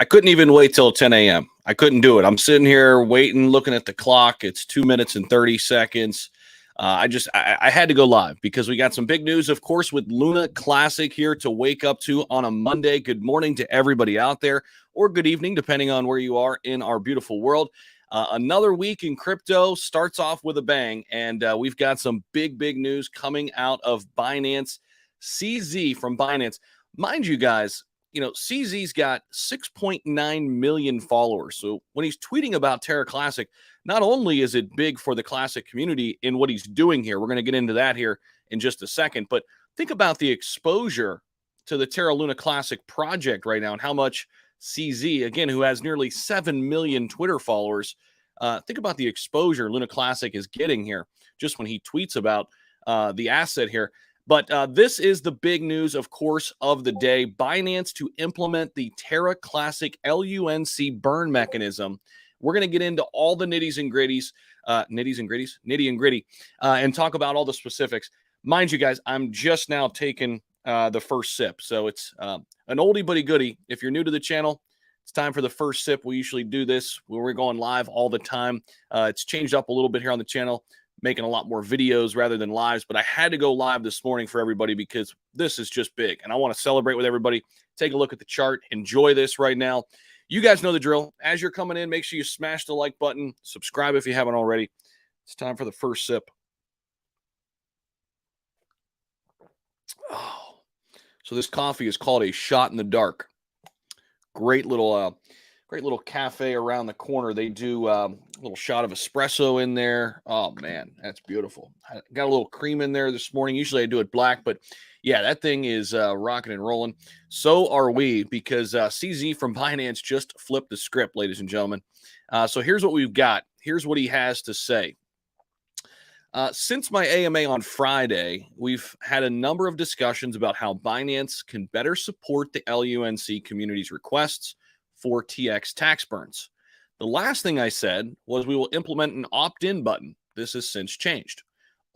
couldn't even wait till 10 a.m. I couldn't do it. I'm sitting here waiting, looking at the clock. It's 2 minutes and 30 seconds. I had to go live because we got some big news, of course, with Luna Classic here to wake up to on a Monday. Good morning to everybody out there, or good evening, depending on where you are in our beautiful world. Another week in crypto starts off with a bang, and we've got some big news coming out of Binance. CZ from Binance. Mind you guys, CZ's got 6.9 million followers. So when he's tweeting about Terra Classic, not only is it big for the Classic community in what he's doing here, we're going to get into that here in just a second, but think about the exposure to the Terra Luna Classic project right now and how much CZ, again, who has nearly 7 million Twitter followers, think about the exposure Luna Classic is getting here just when he tweets about the asset here. But this is the big news, of course, of the day. Binance to implement the Terra Classic LUNC burn mechanism. We're going to get into all the nitty and gritty, and talk about all the specifics. Mind you guys, I'm just now taking the first sip. So it's an oldie but a goodie. If you're new to the channel, it's time for the first sip. We usually do this where we're going live all the time. It's changed up a little bit here on the channel, making a lot more videos rather than lives, but I had to go live this morning for everybody because this is just big, and I want to celebrate with everybody. Take a look at the chart. Enjoy this right now. You guys know the drill. As you're coming in, make sure you smash the like button. Subscribe if you haven't already. It's time for the first sip. Oh, so this coffee is called a Shot in the Dark. Great little cafe around the corner. They do a little shot of espresso in there. Oh, man, that's beautiful. I got a little cream in there this morning. Usually I do it black, but yeah, that thing is rocking and rolling. So are we, because CZ from Binance just flipped the script, ladies and gentlemen. So here's what we've got. Here's what he has to say. Since my AMA on Friday, we've had a number of discussions about how Binance can better support the LUNC community's requests for TX tax burns. The last thing I said was we will implement an opt-in button. This has since changed.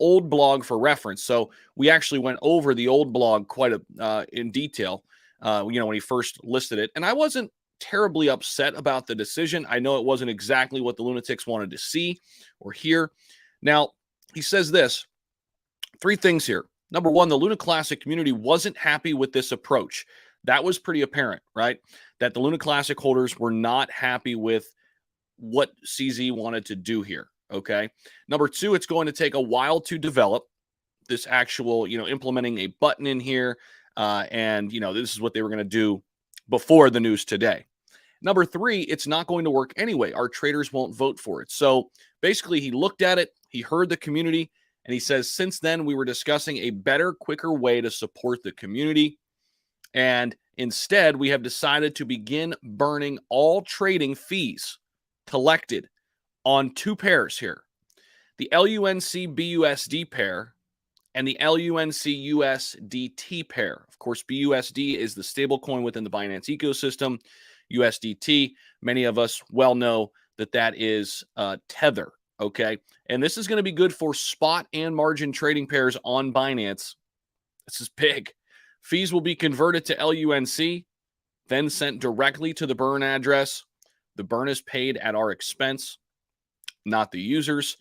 Old blog for reference. So we actually went over the old blog quite in detail, when he first listed it. And I wasn't terribly upset about the decision. I know it wasn't exactly what the lunatics wanted to see or hear. Now, he says this, 3 things here. Number one, the Luna Classic community wasn't happy with this approach. That was pretty apparent, right? That the Luna Classic holders were not happy with what CZ wanted to do here, okay? Number 2, it's going to take a while to develop this actual, implementing a button in here, and, this is what they were going to do before the news today. Number 3, it's not going to work anyway. Our traders won't vote for it. So basically, he looked at it, he heard the community, and he says, since then, we were discussing a better, quicker way to support the community. And instead, we have decided to begin burning all trading fees collected on 2 pairs here. The LUNC BUSD pair and the LUNC USDT pair. Of course, BUSD is the stablecoin within the Binance ecosystem. USDT, many of us well know that is Tether, okay? And this is going to be good for spot and margin trading pairs on Binance. This is big. Fees will be converted to LUNC, then sent directly to the burn address. The burn is paid at our expense, not the users.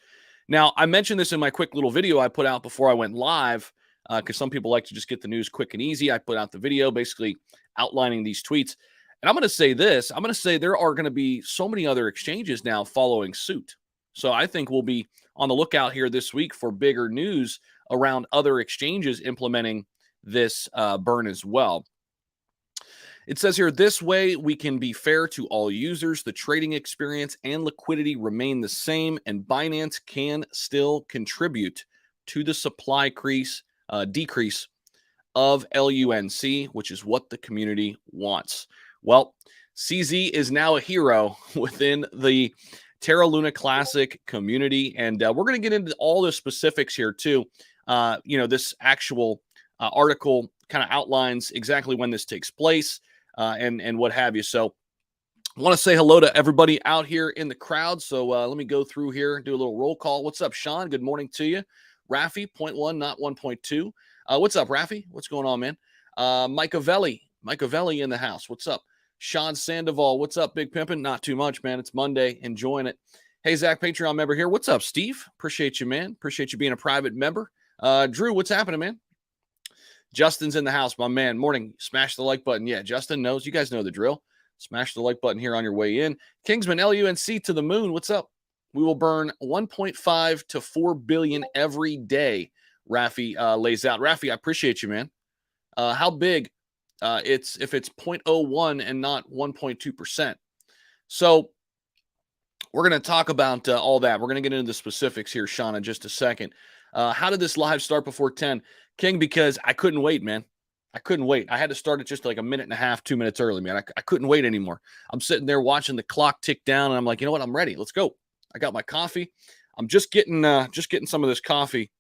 Now, I mentioned this in my quick little video I put out before I went live, because some people like to just get the news quick and easy. I put out the video basically outlining these tweets. And I'm going to say this. I'm going to say there are going to be so many other exchanges now following suit. So I think we'll be on the lookout here this week for bigger news around other exchanges implementing this burn as well. It says here, this way we can be fair to all users. The trading experience and liquidity remain the same, and Binance can still contribute to the supply decrease of LUNC, which is what the community wants. Well, CZ is now a hero within the Terra Luna Classic community, and we're going to get into all the specifics here too. This actual article kind of outlines exactly when this takes place and what have you. So I want to say hello to everybody out here in the crowd. So let me go through here and do a little roll call. What's up, Sean? Good morning to you. Rafi, 0.1, not 1.2. What's up, Rafi? What's going on, man? Mike Avelli in the house. What's up? Sean Sandoval, what's up, Big Pimpin'? Not too much, man. It's Monday. Enjoying it. Hey, Zach, Patreon member here. What's up, Steve? Appreciate you, man. Appreciate you being a private member. Drew, what's happening, man? Justin's in the house, my man. Morning. Smash the like button. Yeah, Justin knows. You guys know the drill. Smash the like button here on your way in. Kingsman, LUNC to the moon. What's up? We will burn 1.5 to 4 billion every day. Rafi lays out. Rafi, I appreciate you, man. How big? It's if it's 0.01 and not 1.2%. So we're going to talk about all that. We're going to get into the specifics here, Sean, in just a second. How did this live start before 10? King, because I couldn't wait, man. I couldn't wait. I had to start it just like a minute and a half, 2 minutes early, man. I couldn't wait anymore. I'm sitting there watching the clock tick down, and I'm like, you know what? I'm ready. Let's go. I got my coffee. I'm just getting some of this coffee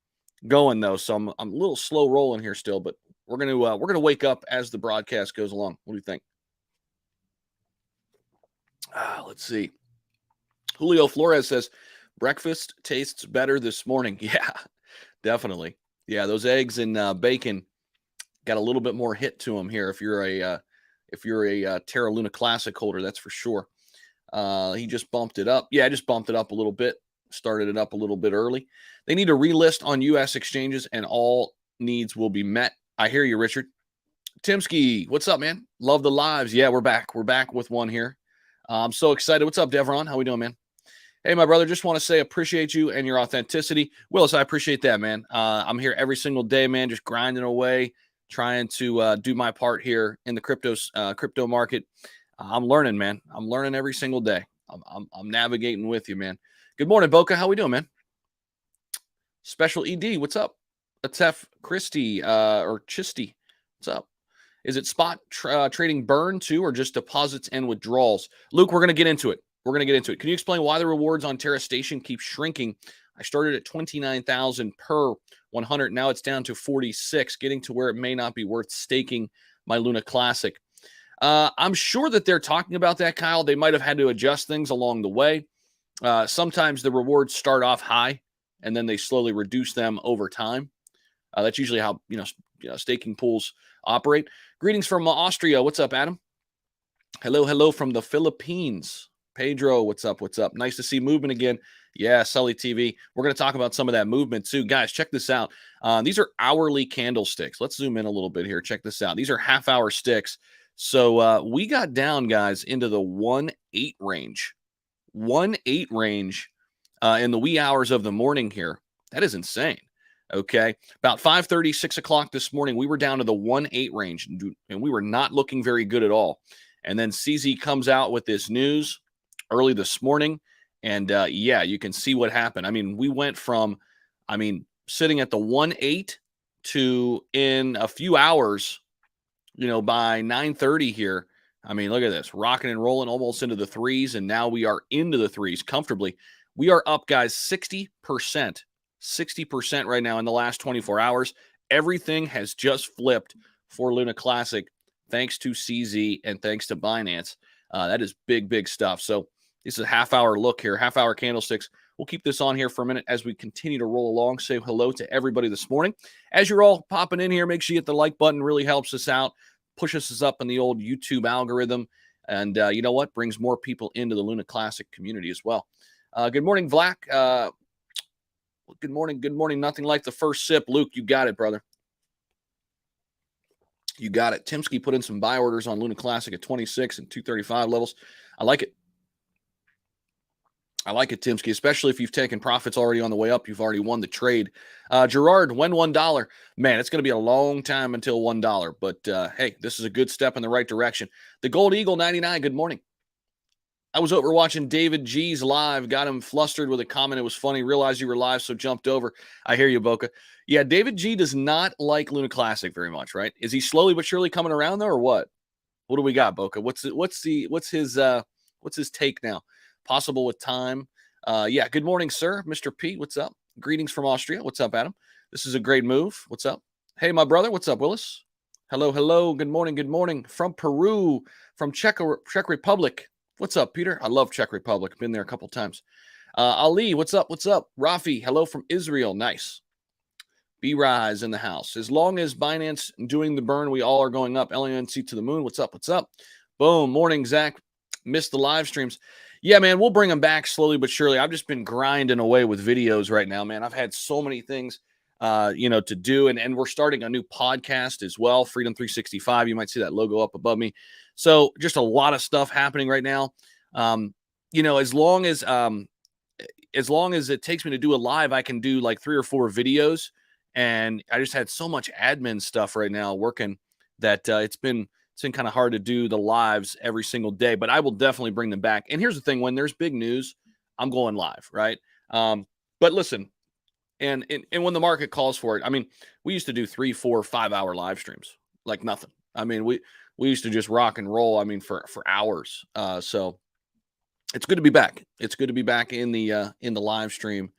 going though, so I'm a little slow rolling here still, but we're gonna wake up as the broadcast goes along. What do you think? Let's see. Julio Flores says breakfast tastes better this morning. Yeah, definitely. Yeah, those eggs and bacon got a little bit more hit to them here. If you're a Terra Luna Classic holder, that's for sure. He just bumped it up. Yeah, I just bumped it up a little bit. Started it up a little bit early. They need to relist on U.S. exchanges, and all needs will be met. I hear you, Richard. Timsky, what's up, man? Love the lives. Yeah, we're back. We're back with one here. I'm so excited. What's up, Devron? How we doing, man? Hey, my brother, just want to say appreciate you and your authenticity. Willis, I appreciate that, man. I'm here every single day, man, just grinding away, trying to do my part here in the crypto market. I'm learning, man. I'm learning every single day. I'm navigating with you, man. Good morning, Boca. How we doing, man? Special ED, what's up? Atef Christie or Chisty, what's up? Is it spot trading burn too, or just deposits and withdrawals? Luke, we're going to get into it. Can you explain why the rewards on Terra Station keep shrinking? I started at 29,000 per 100. Now it's down to 46, getting to where it may not be worth staking my Luna Classic. I'm sure that they're talking about that, Kyle. They might have had to adjust things along the way. Sometimes the rewards start off high and then they slowly reduce them over time. That's usually how staking pools operate. Greetings from Austria. What's up, Adam? Hello from the Philippines. Pedro, what's up? Nice to see movement again. Yeah, Sully TV. We're going to talk about some of that movement too. Guys, check this out. These are hourly candlesticks. Let's zoom in a little bit here. Check this out. These are half-hour sticks. So we got down, guys, into the 1-8 range. 1-8 range in the wee hours of the morning here. That is insane. Okay. About 5:30, 6 o'clock this morning, we were down to the 1-8 range, and we were not looking very good at all. And then CZ comes out with this news early this morning, and yeah, you can see what happened. I mean, we went from, sitting at the 1-8 to in a few hours, by 9:30 here. Look at this, rocking and rolling almost into the threes, and now we are into the threes comfortably. We are up, guys, 60%. 60% right now in the last 24 hours. Everything has just flipped for Luna Classic, thanks to CZ and thanks to Binance. That is big stuff. So this is a half-hour look here, half-hour candlesticks. We'll keep this on here for a minute as we continue to roll along. Say hello to everybody this morning. As you're all popping in here, make sure you hit the like button. Really helps us out, pushes us up in the old YouTube algorithm, and you know what? Brings more people into the Luna Classic community as well. Good morning, Vlack. Good morning. Nothing like the first sip. Luke, you got it, brother. You got it. Timsky put in some buy orders on Luna Classic at 26 and 235 levels. I like it. Timsky, especially if you've taken profits already on the way up. You've already won the trade. Gerard, when $1? Man, it's going to be a long time until $1. But, hey, this is a good step in the right direction. The Gold Eagle 99, good morning. I was over watching David G's live, got him flustered with a comment. It was funny. Realized you were live, so jumped over. I hear you, Boca. Yeah, David G does not like Luna Classic very much, right? Is he slowly but surely coming around though, or what? What do we got, Boca? What's his take now? Possible with time. Yeah, good morning, sir. Mr. P, what's up? Greetings from Austria. What's up, Adam? This is a great move. What's up? Hey, my brother. What's up, Willis? Hello. Good morning. From Peru, from Czech Republic. What's up, Peter? I love Czech Republic. Been there a couple times. Ali, what's up? Rafi, hello from Israel. Nice. B-Rise in the house. As long as Binance doing the burn, we all are going up. LUNC to the moon. What's up? Boom. Morning, Zach. Missed the live streams. Yeah, man, we'll bring them back slowly but surely. I've just been grinding away with videos right now, man. I've had so many things, to do, and we're starting a new podcast as well, Freedom 365. You might see that logo up above me. So just a lot of stuff happening right now. Um, you know, as long as it takes me to do a live, I can do like 3 or 4 videos. And I just had so much admin stuff right now working that it's been kind of hard to do the lives every single day, but I will definitely bring them back. And here's the thing: when there's big news, I'm going live, right? But listen, and when the market calls for it, I mean, we used to do 3, 4, 5 hour live streams like nothing. I mean, we used to just rock and roll. I mean, for hours. So it's good to be back. It's good to be back in the live stream,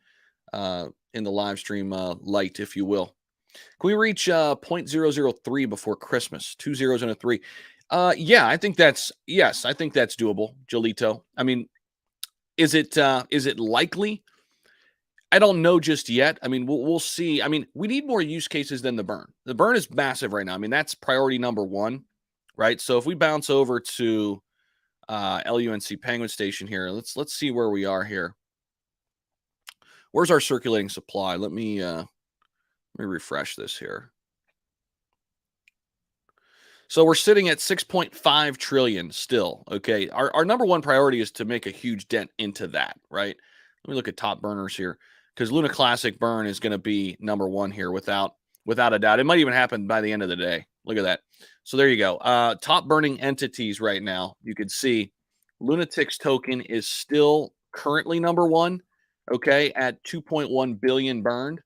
light, if you will. Can we reach 0.003 before Christmas? 2 zeros and a 3. Yeah, I think that's yes, I think that's doable, Jolito. I mean, is it likely? I don't know just yet. I mean, we'll see. I mean, we need more use cases than the burn. The burn is massive right now. I mean, that's priority number one, right? So if we bounce over to LUNC Penguin Station here, let's see where we are here. Where's our circulating supply? Let me refresh this here. So we're sitting at 6.5 trillion still. Okay. Our number one priority is to make a huge dent into that, right? Let me look at top burners here because Luna Classic burn is going to be number one here without a doubt. It might even happen by the end of the day. Look at that. So there you go. Top burning entities right now. You can see Lunatics token is still currently number one, okay, at 2.1 billion burned.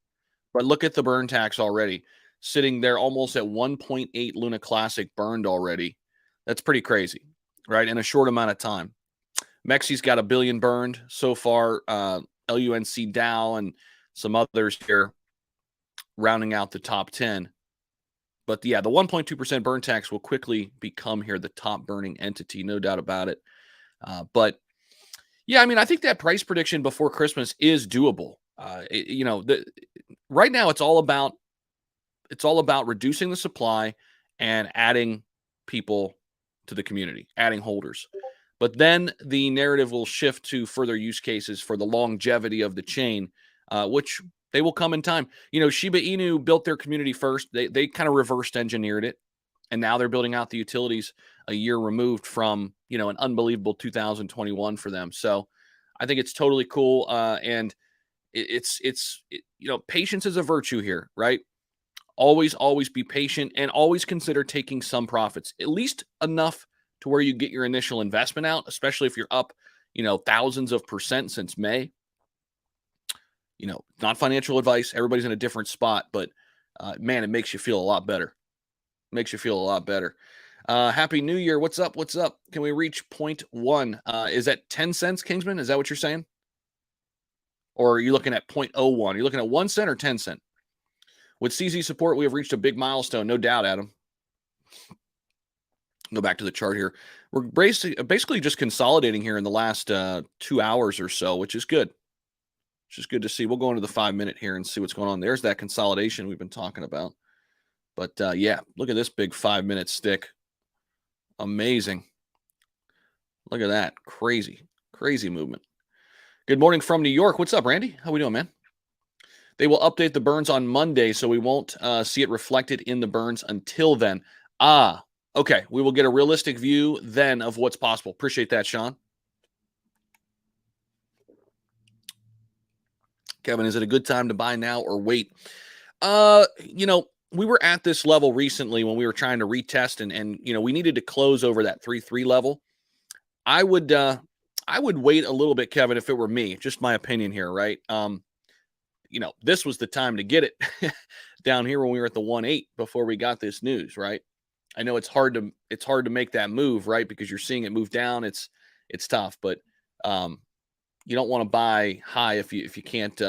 But look at the burn tax already, sitting there almost at 1.8 Luna Classic burned already. That's pretty crazy, right? In a short amount of time. Mexi's got 1 billion burned so far. LUNC Dow and some others here rounding out the top 10. But yeah, the 1.2% burn tax will quickly become here the top burning entity, no doubt about it. But yeah, I mean, I think that price prediction before Christmas is doable. Right now it's all about reducing the supply and adding people to the community, adding holders. But then the narrative will shift to further use cases for the longevity of the chain, which they will come in time. You know, Shiba Inu built their community first. They kind of reversed engineered it, and now they're building out the utilities a year removed from, an unbelievable 2021 for them. So I think it's totally cool. And patience is a virtue here, right? Always be patient and always consider taking some profits, at least enough to where you get your initial investment out, especially if you're up, thousands of percent since May. Not financial advice. Everybody's in a different spot, but man, it makes you feel a lot better. Happy New Year. What's up? Can we reach 0.1? Is that 10 cents, Kingsman? Is that what you're saying? Or are you looking at 0.01? Are you looking at 1 cent or 10 cent? With CZ support, we have reached a big milestone, no doubt, Adam. Go back to the chart here. We're basically just consolidating here in the last 2 hours or so, which is good. Which is good to see. We'll go into the 5-minute here and see what's going on. There's that consolidation we've been talking about. But yeah, look at this big 5-minute stick. Amazing. Look at that. Crazy movement. Good morning from New York. What's up, Randy? How we doing, man? They will update the burns on Monday, so we won't see it reflected in the burns until then. Okay. We will get a realistic view then of what's possible. Appreciate that, Sean. Kevin, is it a good time to buy now or wait? We were at this level recently when we were trying to retest and we needed to close over that 3.3 level. I would wait a little bit, Kevin, if it were me. Just my opinion here, right? This was the time to get it down here when we were at the 1.8 before we got this news, right? I know it's hard to make that move, right? Because you're seeing it move down. It's tough, but you don't want to buy high if you can't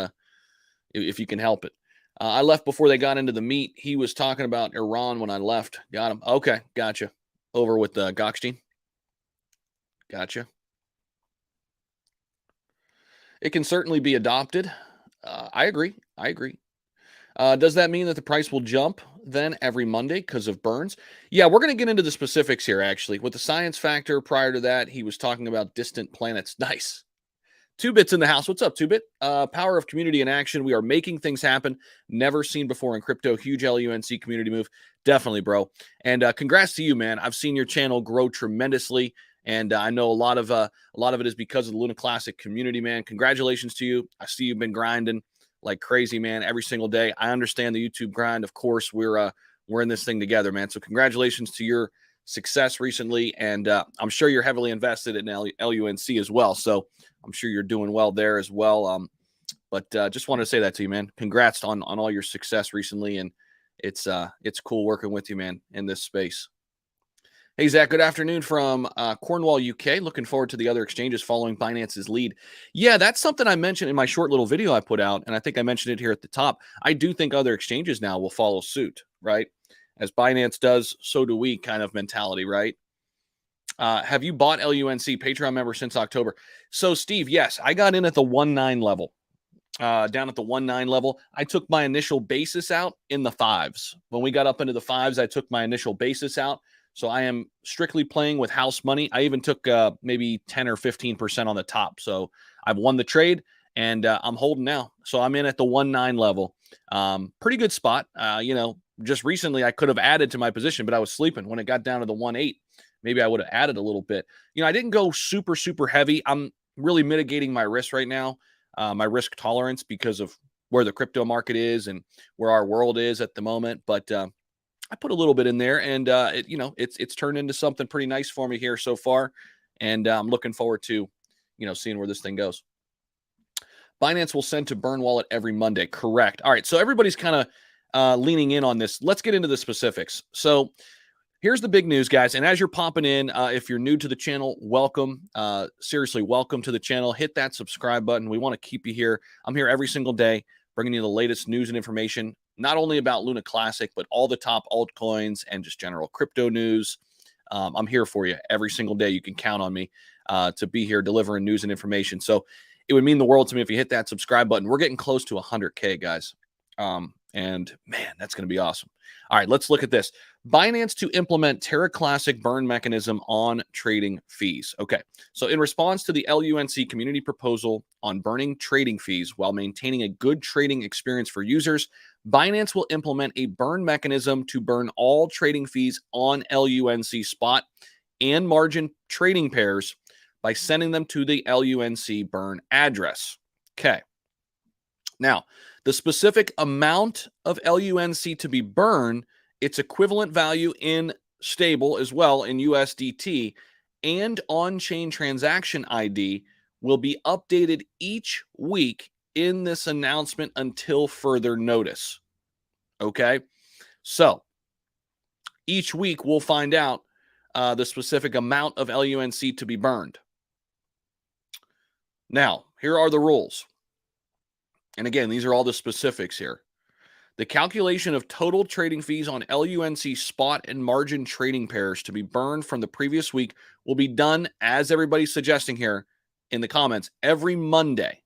if you can help it. I left before they got into the meet. He was talking about Iran when I left. Got him. Okay, gotcha. Over with Gockstein. Gotcha. It can certainly be adopted. I agree. Does that mean that the price will jump then every Monday because of burns? Yeah, we're going to get into the specifics here, actually. With the science factor prior to that, he was talking about distant planets. Nice. Two Bits in the house. What's up, Two Bit? Power of community in action. We are making things happen. Never seen before in crypto. Huge LUNC community move. Definitely, bro. And congrats to you, man. I've seen your channel grow tremendously, and I know a lot of it is because of the Luna Classic community, man. Congratulations to you. I see you've been grinding like crazy, man, every single day. I understand the YouTube grind. Of course, we're in this thing together, man. So congratulations to your success recently, and I'm sure you're heavily invested in LUNC as well. So I'm sure you're doing well there as well. But just wanted to say that to you, man. Congrats on all your success recently, and it's cool working with you, man, in this space. Hey, Zach, good afternoon from Cornwall, UK. Looking forward to the other exchanges following Binance's lead. Yeah, that's something I mentioned in my short little video I put out, and I think I mentioned it here at the top. I do think other exchanges now will follow suit, right? As Binance does, so do we kind of mentality, right? Have you bought LUNC Patreon member since October? So, Steve, yes, I got in at the 1.9 level. Down at the 1.9 level, I took my initial basis out in the fives. When we got up into the fives, I took my initial basis out. So I am strictly playing with house money. I even took maybe 10 or 15% on the top. So I've won the trade, and I'm holding now. So I'm in at the 1.9 level. Pretty good spot. Just recently I could have added to my position, but I was sleeping when it got down to the 1.8. Maybe I would have added a little bit. I didn't go super, super heavy. I'm really mitigating my risk right now, my risk tolerance, because of where the crypto market is and where our world is at the moment. But I put a little bit in there, and it's turned into something pretty nice for me here so far, and I'm looking forward to seeing where this thing goes. Binance will send to Burn Wallet every Monday. Correct. All right, so everybody's kind of leaning in on this. Let's get into the specifics. So here's the big news, guys. And as you're popping in, if you're new to the channel, welcome. Seriously, welcome to the channel. Hit that subscribe button. We want to keep you here. I'm here every single day, bringing you the latest news and information, not only about Luna Classic, but all the top altcoins and just general crypto news. I'm here for you every single day. You can count on me to be here delivering news and information. So it would mean the world to me if you hit that subscribe button. We're getting close to 100K, guys. And man, that's going to be awesome. All right, let's look at this. Binance to implement Terra Classic burn mechanism on trading fees. Okay, so in response to the LUNC community proposal on burning trading fees while maintaining a good trading experience for users, Binance will implement a burn mechanism to burn all trading fees on LUNC spot and margin trading pairs by sending them to the LUNC burn address. Okay. Now, the specific amount of LUNC to be burned, its equivalent value in stable as well in USDT, and on-chain transaction ID will be updated each week in this announcement until further notice. Okay? So, each week we'll find out the specific amount of LUNC to be burned. Now, here are the rules. And again, these are all the specifics here. The calculation of total trading fees on LUNC spot and margin trading pairs to be burned from the previous week will be done, as everybody's suggesting here in the comments, every Monday.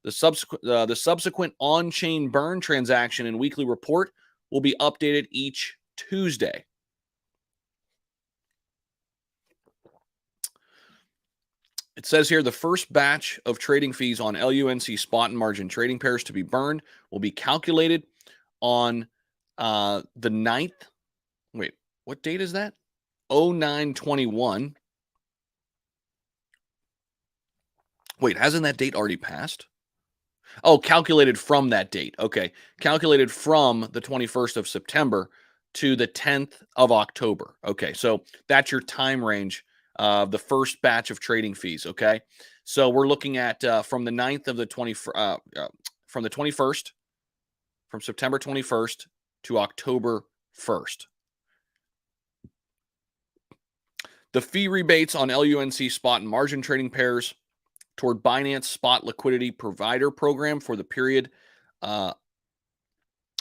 The subsequent on-chain burn transaction and weekly report will be updated each Tuesday. It says here the first batch of trading fees on LUNC spot and margin trading pairs to be burned will be calculated on the 9th. Wait, what date is that? 09/21. Wait, hasn't that date already passed? Oh, calculated from that date. Okay. Calculated from the 21st of September to the 10th of October. Okay. So that's your time range of the first batch of trading fees. Okay. So we're looking at from the 9th of the 21st, from September 21st to October 1st. The fee rebates on LUNC spot and margin trading pairs toward Binance Spot Liquidity Provider Program for the period of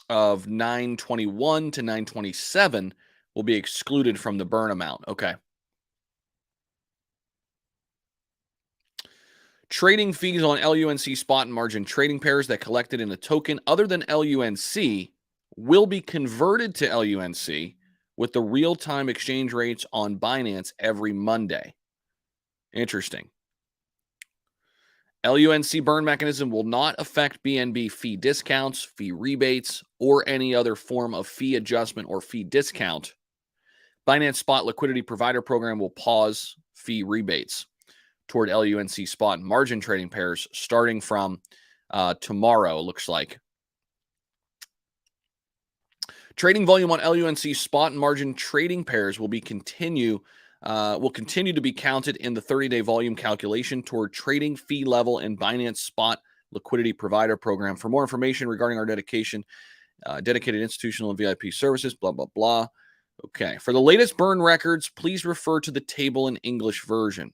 9/21 to 9/27 will be excluded from the burn amount. Okay. Trading fees on LUNC spot and margin trading pairs that collected in a token other than LUNC will be converted to LUNC with the real-time exchange rates on Binance every Monday. Interesting. LUNC burn mechanism will not affect BNB fee discounts, fee rebates, or any other form of fee adjustment or fee discount. Binance Spot Liquidity Provider Program will pause fee rebates toward LUNC spot and margin trading pairs starting from tomorrow, looks like. Trading volume on LUNC spot and margin trading pairs will continue to be counted in the 30-day volume calculation toward trading fee level in Binance Spot Liquidity Provider Program. For more information regarding our dedicated institutional and VIP services, blah, blah, blah. Okay. For the latest burn records, please refer to the table in English version.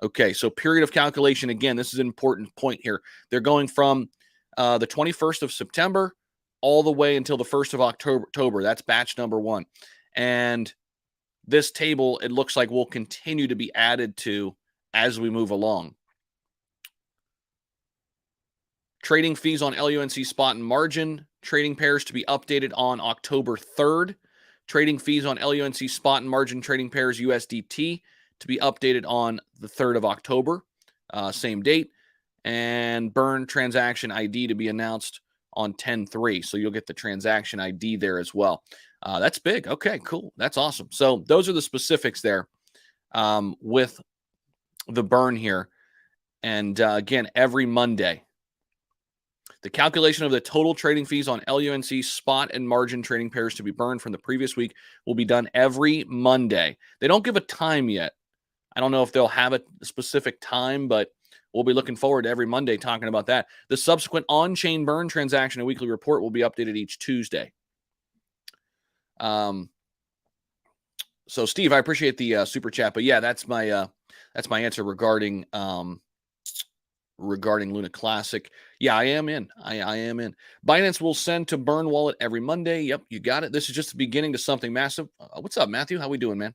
Okay. So period of calculation. Again, this is an important point here. They're going from the 21st of September all the way until the 1st of October. That's batch number 1. And this table, it looks like, will continue to be added to as we move along. Trading fees on LUNC spot and margin trading pairs to be updated on October 3rd. Trading fees on LUNC spot and margin trading pairs USDT to be updated on the 3rd of October, same date. And burn transaction ID to be announced on 10/3. So you'll get the transaction ID there as well. That's big. Okay, cool. That's awesome. So those are the specifics there with the burn here. And again, every Monday, the calculation of the total trading fees on LUNC spot and margin trading pairs to be burned from the previous week will be done every Monday. They don't give a time yet. I don't know if they'll have a specific time, but we'll be looking forward to every Monday talking about that. The subsequent on-chain burn transaction and weekly report will be updated each Tuesday. So Steve, I appreciate the super chat, but yeah, that's my answer regarding Luna Classic. Yeah, I am in. I am in. Binance will send to Burn Wallet every Monday. Yep, you got it. This is just the beginning to something massive. What's up, Matthew? How we doing, man?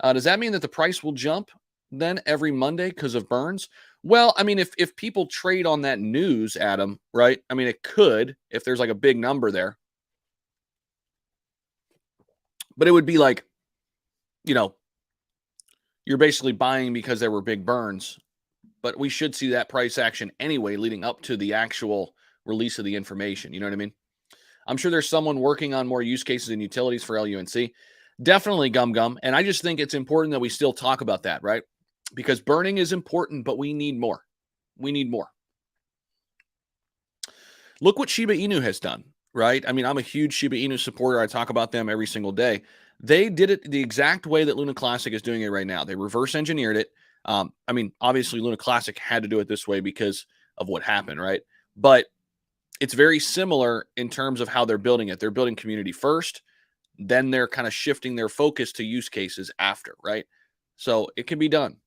Does that mean that the price will jump then every Monday because of burns? Well, I mean, if people trade on that news, Adam, right? I mean, it could if there's like a big number there. But it would be like, you're basically buying because there were big burns. But we should see that price action anyway leading up to the actual release of the information. You know what I mean? I'm sure there's someone working on more use cases and utilities for LUNC. Definitely Gum. And I just think it's important that we still talk about that, right? Because burning is important, but we need more. We need more. Look what Shiba Inu has done, right? I mean, I'm a huge Shiba Inu supporter. I talk about them every single day. They did it the exact way that Luna Classic is doing it right now. They reverse engineered it. I mean, obviously Luna Classic had to do it this way because of what happened, right? But it's very similar in terms of how they're building it. They're building community first, then they're kind of shifting their focus to use cases after, right? So it can be done.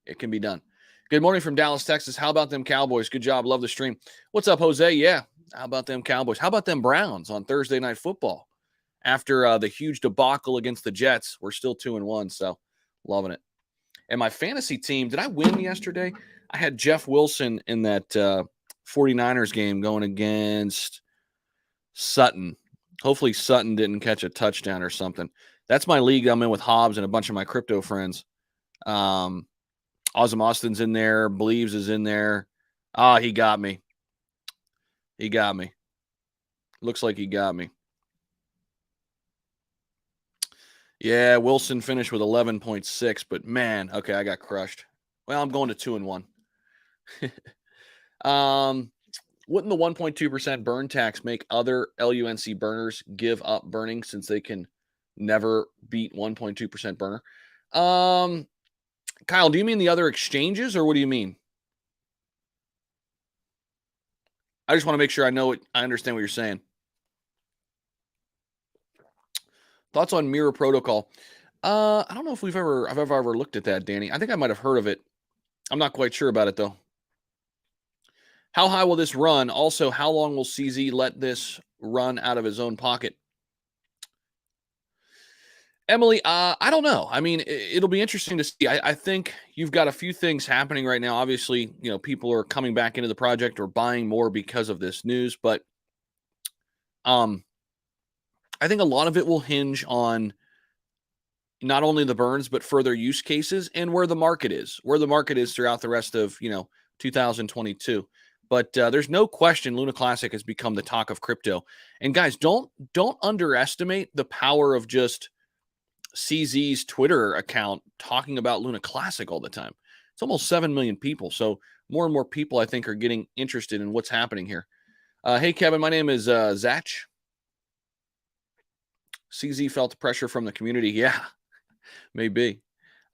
It can be done. Good morning from Dallas, Texas. How about them Cowboys? Good job. Love the stream. What's up, Jose? Yeah. How about them Cowboys? How about them Browns on Thursday Night Football? After the huge debacle against the Jets, we're still 2-1, so loving it. And my fantasy team, did I win yesterday? I had Jeff Wilson in that 49ers game going against Sutton. Hopefully Sutton didn't catch a touchdown or something. That's my league I'm in with Hobbs and a bunch of my crypto friends. Ozzy Austin's in there. Believes is in there. He got me. He got me. Looks like he got me. Yeah, Wilson finished with 11.6, but man, okay, I got crushed. Well, I'm going to 2-1. Wouldn't the 1.2% burn tax make other LUNC burners give up burning since they can never beat 1.2% burner? Kyle, do you mean the other exchanges or what do you mean? I just want to make sure I understand what you're saying. Thoughts on Mirror Protocol? I don't know if I've ever looked at that, Danny. I think I might have heard of it. I'm not quite sure about it though. How high will this run? Also, how long will CZ let this run out of his own pocket? Emily, I don't know. I mean, it'll be interesting to see. I think you've got a few things happening right now. Obviously, people are coming back into the project or buying more because of this news, but um, I think a lot of it will hinge on not only the burns but further use cases and where the market is throughout the rest of 2022. But there's no question Luna Classic has become the talk of crypto. And guys, don't underestimate the power of just CZ's Twitter account talking about Luna Classic all the time. It's almost 7 million people. So more and more people, I think, are getting interested in what's happening here. Hey, Kevin, my name is Zach. CZ felt the pressure from the community. Yeah, maybe.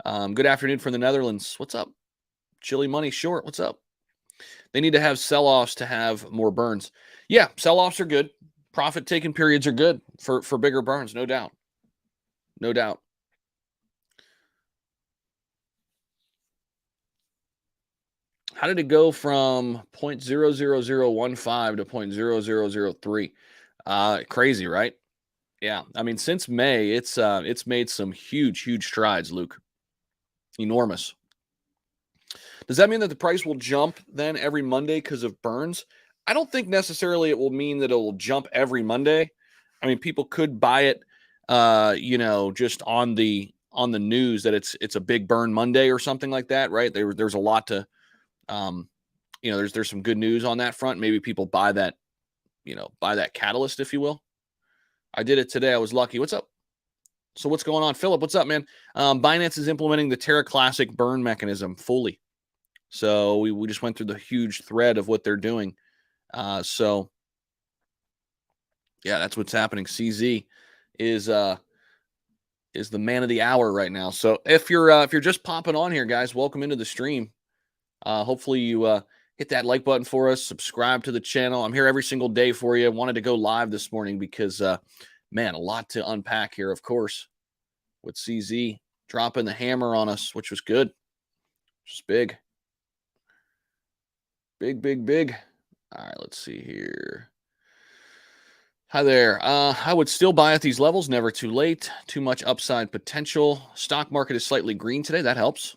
Good afternoon from the Netherlands. What's up? Chili Money Short. What's up? They need to have sell-offs to have more burns. Yeah, sell-offs are good. Profit-taking periods are good for bigger burns, no doubt. No doubt. How did it go from 0.00015 to 0.00003? Crazy, right? Yeah. I mean, since May, it's made some huge strides, Luke. Enormous. Does that mean that the price will jump then every Monday because of burns? I don't think necessarily it will mean that it will jump every Monday. I mean, people could buy it, just on the news that it's a big burn Monday or something like that, right? There's a lot to, um, there's some good news on that front. Maybe people buy that catalyst, if you will. I did it today. I was lucky. What's up? So what's going on, Philip? What's up, man? Binance is implementing the Terra Classic burn mechanism fully. So we just went through the huge thread of what they're doing. So yeah, that's what's happening. CZ is the man of the hour right now. So if you're just popping on here, guys, welcome into the stream. Hopefully you hit that like button for us, subscribe to the channel. I'm here every single day for you. I wanted to go live this morning because man, a lot to unpack here, of course, with CZ dropping the hammer on us, which was good. Just big. Big. All right, let's see here. Hi there. I would still buy at these levels. Never too late. Too much upside potential. Stock market is slightly green today. That helps.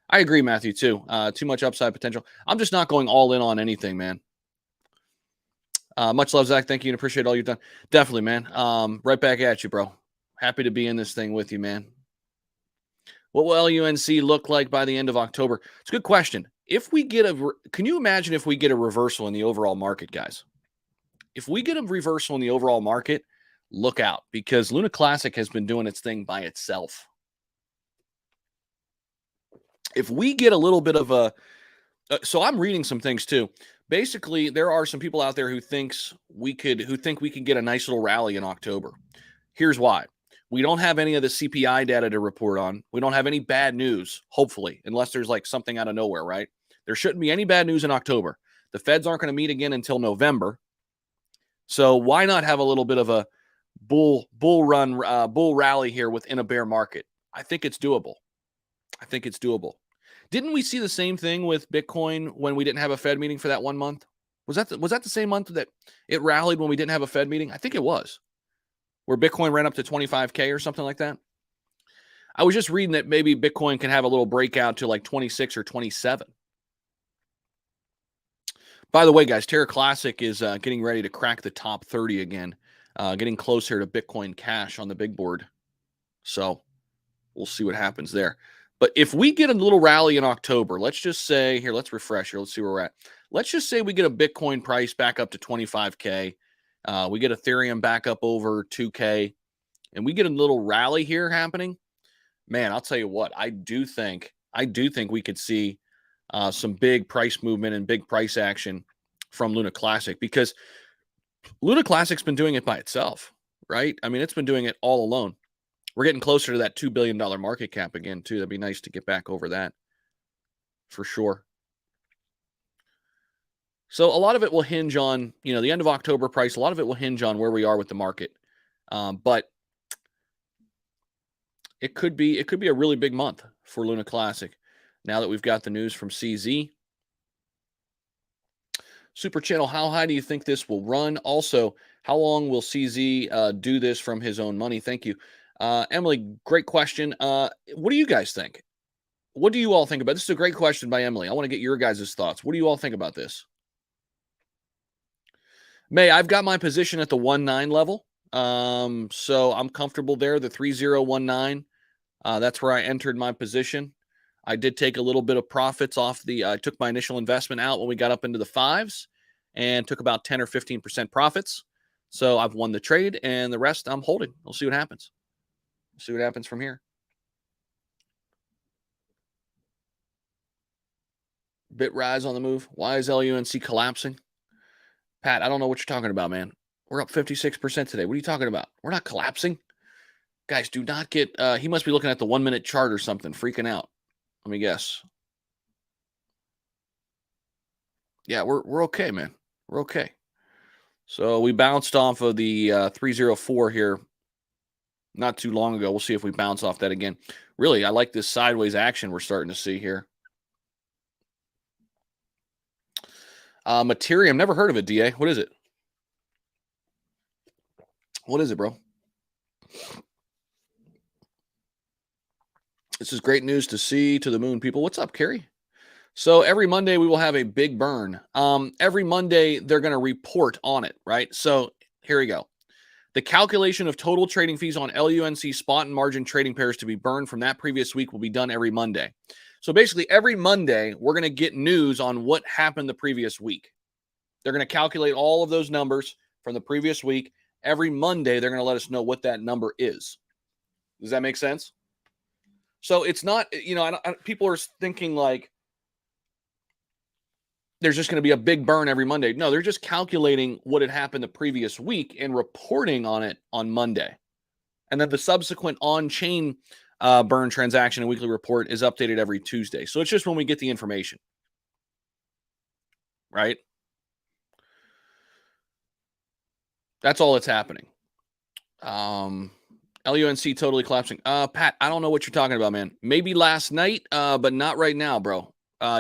I agree, Matthew, too. Too much upside potential. I'm just not going all in on anything, man. Much love, Zach. Thank you and appreciate all you've done. Definitely, man. Right back at you, bro. Happy to be in this thing with you, man. What will LUNC look like by the end of October? It's a good question. Can you imagine if we get a reversal in the overall market, guys? If we get a reversal in the overall market, look out because Luna Classic has been doing its thing by itself. If we get a little bit of so I'm reading some things too. Basically, there are some people out there who think we could get a nice little rally in October. Here's why. We don't have any of the CPI data to report on. We don't have any bad news, hopefully, unless there's like something out of nowhere, right? There shouldn't be any bad news in October. The Feds aren't going to meet again until November. So why not have a little bit of a bull rally here within a bear market? I think it's doable. Didn't we see the same thing with Bitcoin when we didn't have a Fed meeting for that 1 month? Was that the same month that it rallied when we didn't have a Fed meeting? I think it was. Where Bitcoin ran up to 25K or something like that. I was just reading that maybe Bitcoin can have a little breakout to like 26 or 27. By the way, guys, Terra Classic is getting ready to crack the top 30 again, getting closer to Bitcoin Cash on the big board. So we'll see what happens there. But if we get a little rally in October, let's just say here, let's refresh here. Let's see where we're at. Let's just say we get a Bitcoin price back up to 25K. We get Ethereum back up over 2K, and we get a little rally here happening. Man, I'll tell you what, I do think we could see some big price movement and big price action from Luna Classic because Luna Classic's been doing it by itself, right? I mean, it's been doing it all alone. We're getting closer to that $2 billion market cap again, too. That'd be nice to get back over that for sure. So a lot of it will hinge on, the end of October price. A lot of it will hinge on where we are with the market. But it could be a really big month for Luna Classic now that we've got the news from CZ. Super Channel, how high do you think this will run? Also, how long will CZ do this from his own money? Thank you. Emily, great question. What do you guys think? What do you all think about this? Is a great question by Emily. I want to get your guys' thoughts. What do you all think about this? May, I've got my position at the 1-9 level. So I'm comfortable there. The 3019. That's where I entered my position. I did take a little bit of profits off I took my initial investment out when we got up into the fives and took about 10 or 15% profits. So I've won the trade and the rest I'm holding. We'll see what happens. See what happens from here. Bit rise on the move. Why is LUNC collapsing? Pat, I don't know what you're talking about, man. We're up 56% today. What are you talking about? We're not collapsing. Guys, do not get he must be looking at the 1-minute chart or something, freaking out. Let me guess. Yeah, we're okay, man. We're okay. So we bounced off of the 304 here not too long ago. We'll see if we bounce off that again. Really, I like this sideways action we're starting to see here. Materium, never heard of it, DA. What is it? What is it, bro? This is great news to see to the moon, people. What's up, Carrie? So every Monday we will have a big burn. Every Monday they're going to report on it, right? So here we go. The calculation of total trading fees on LUNC spot and margin trading pairs to be burned from that previous week will be done every Monday. So basically every Monday we're going to get news on what happened the previous week. They're going to calculate all of those numbers from the previous week. Every Monday they're going to let us know what that number is. Does that make sense? So it's not, people are thinking like, there's just going to be a big burn every Monday. No, they're just calculating what had happened the previous week and reporting on it on Monday. And then the subsequent on-chain burn transaction and weekly report is updated every Tuesday. So it's just when we get the information, right? That's all that's happening. LUNC totally collapsing. Pat, I don't know what you're talking about, man. Maybe last night, but not right now, bro.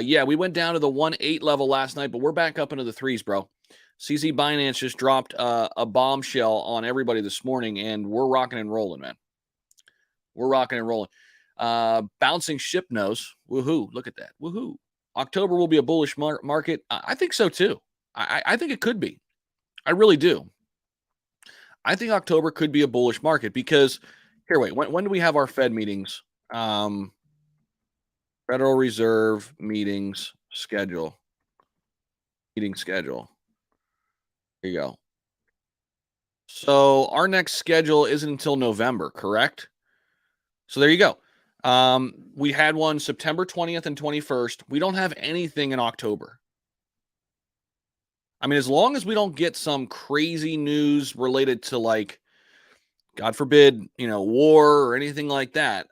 Yeah, we went down to the 1-8 level last night, but we're back up into the threes, bro. CZ Binance just dropped a bombshell on everybody this morning, and we're rocking and rolling, man. We're rocking and rolling. Bouncing ship nose. Woohoo. Look at that. Woohoo. October will be a bullish market. I think so, too. I think it could be. I really do. I think October could be a bullish market because, here, wait, when do we have our Fed meetings? Federal Reserve meetings schedule. Meeting schedule. Here you go. So our next schedule isn't until November, correct? So there you go. We had one September 20th and 21st. We don't have anything in October. I mean, as long as we don't get some crazy news related to, like, God forbid, war or anything like that,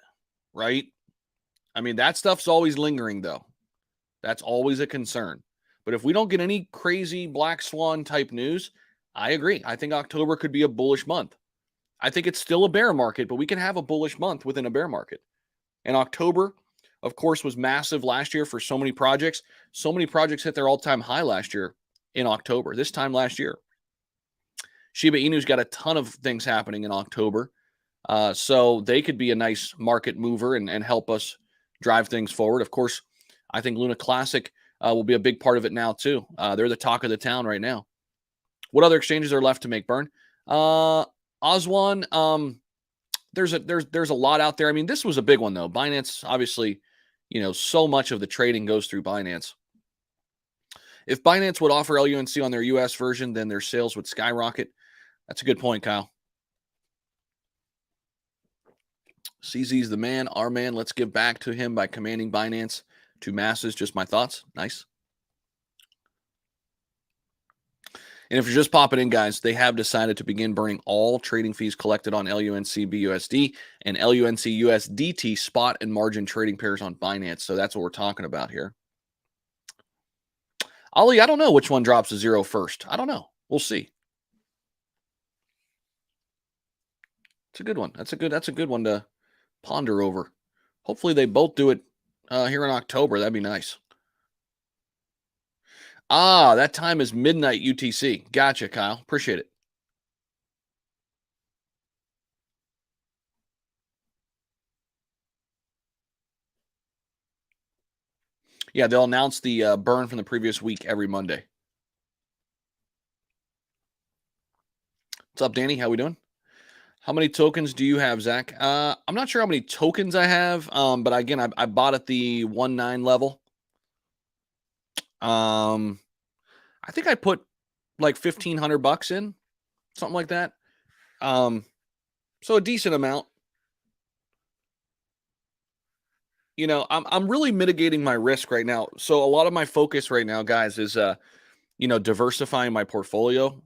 right? I mean, that stuff's always lingering, though. That's always a concern. But if we don't get any crazy black swan type news, I agree. I think October could be a bullish month. I think it's still a bear market, but we can have a bullish month within a bear market. And October, of course, was massive last year for so many projects. So many projects hit their all-time high last year in October, this time last year. Shiba Inu's got a ton of things happening in October. So they could be a nice market mover and help us drive things forward. Of course, I think Luna Classic will be a big part of it now, too. They're the talk of the town right now. What other exchanges are left to make burn? Oswan, there's a lot out there. I mean, this was a big one, though. Binance, obviously, so much of the trading goes through Binance. If Binance would offer LUNC on their US version, then their sales would skyrocket. That's a good point, Kyle. CZ's the man, our man. Let's give back to him by commanding Binance to masses. Just my thoughts. Nice. And if you're just popping in, guys, they have decided to begin burning all trading fees collected on LUNC BUSD and LUNC USDT spot and margin trading pairs on Binance. So that's what we're talking about here. Ollie, I don't know which one drops to zero first. I don't know. We'll see. It's a good one. That's a good one to ponder over. Hopefully they both do it here in October. That'd be nice. That time is midnight UTC. Gotcha, Kyle. Appreciate it. Yeah, they'll announce the burn from the previous week every Monday. What's up, Danny? How we doing? How many tokens do you have, Zach? I'm not sure how many tokens I have, but again, I bought at the 1.9 level. I think I put like $1,500 in, something like that. So a decent amount. I'm really mitigating my risk right now. So a lot of my focus right now, guys, is diversifying my portfolio.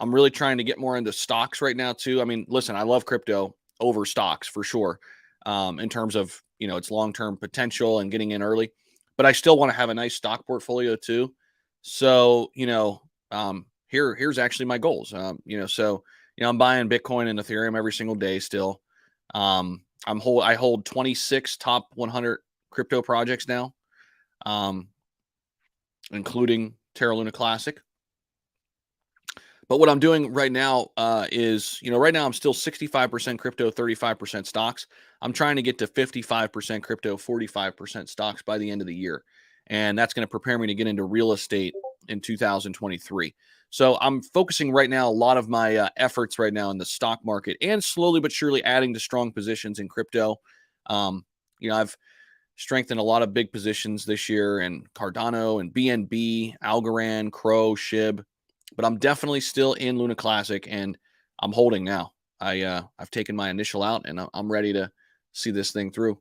I'm really trying to get more into stocks right now too. I mean, listen, I love crypto over stocks for sure, in terms of its long term potential and getting in early. But I still want to have a nice stock portfolio too. So here's actually my goals. I'm buying Bitcoin and Ethereum every single day still. I hold 26 top 100 crypto projects now, um, including Terra Luna Classic. But what I'm doing right now is, right now I'm still 65% crypto, 35% stocks. I'm trying to get to 55% crypto, 45% stocks by the end of the year. And that's going to prepare me to get into real estate in 2023. So I'm focusing right now a lot of my efforts right now in the stock market and slowly but surely adding to strong positions in crypto. I've strengthened a lot of big positions this year in Cardano and BNB, Algorand, Crow, SHIB, but I'm definitely still in Luna Classic and I'm holding now. I've taken my initial out and I'm ready to see this thing through.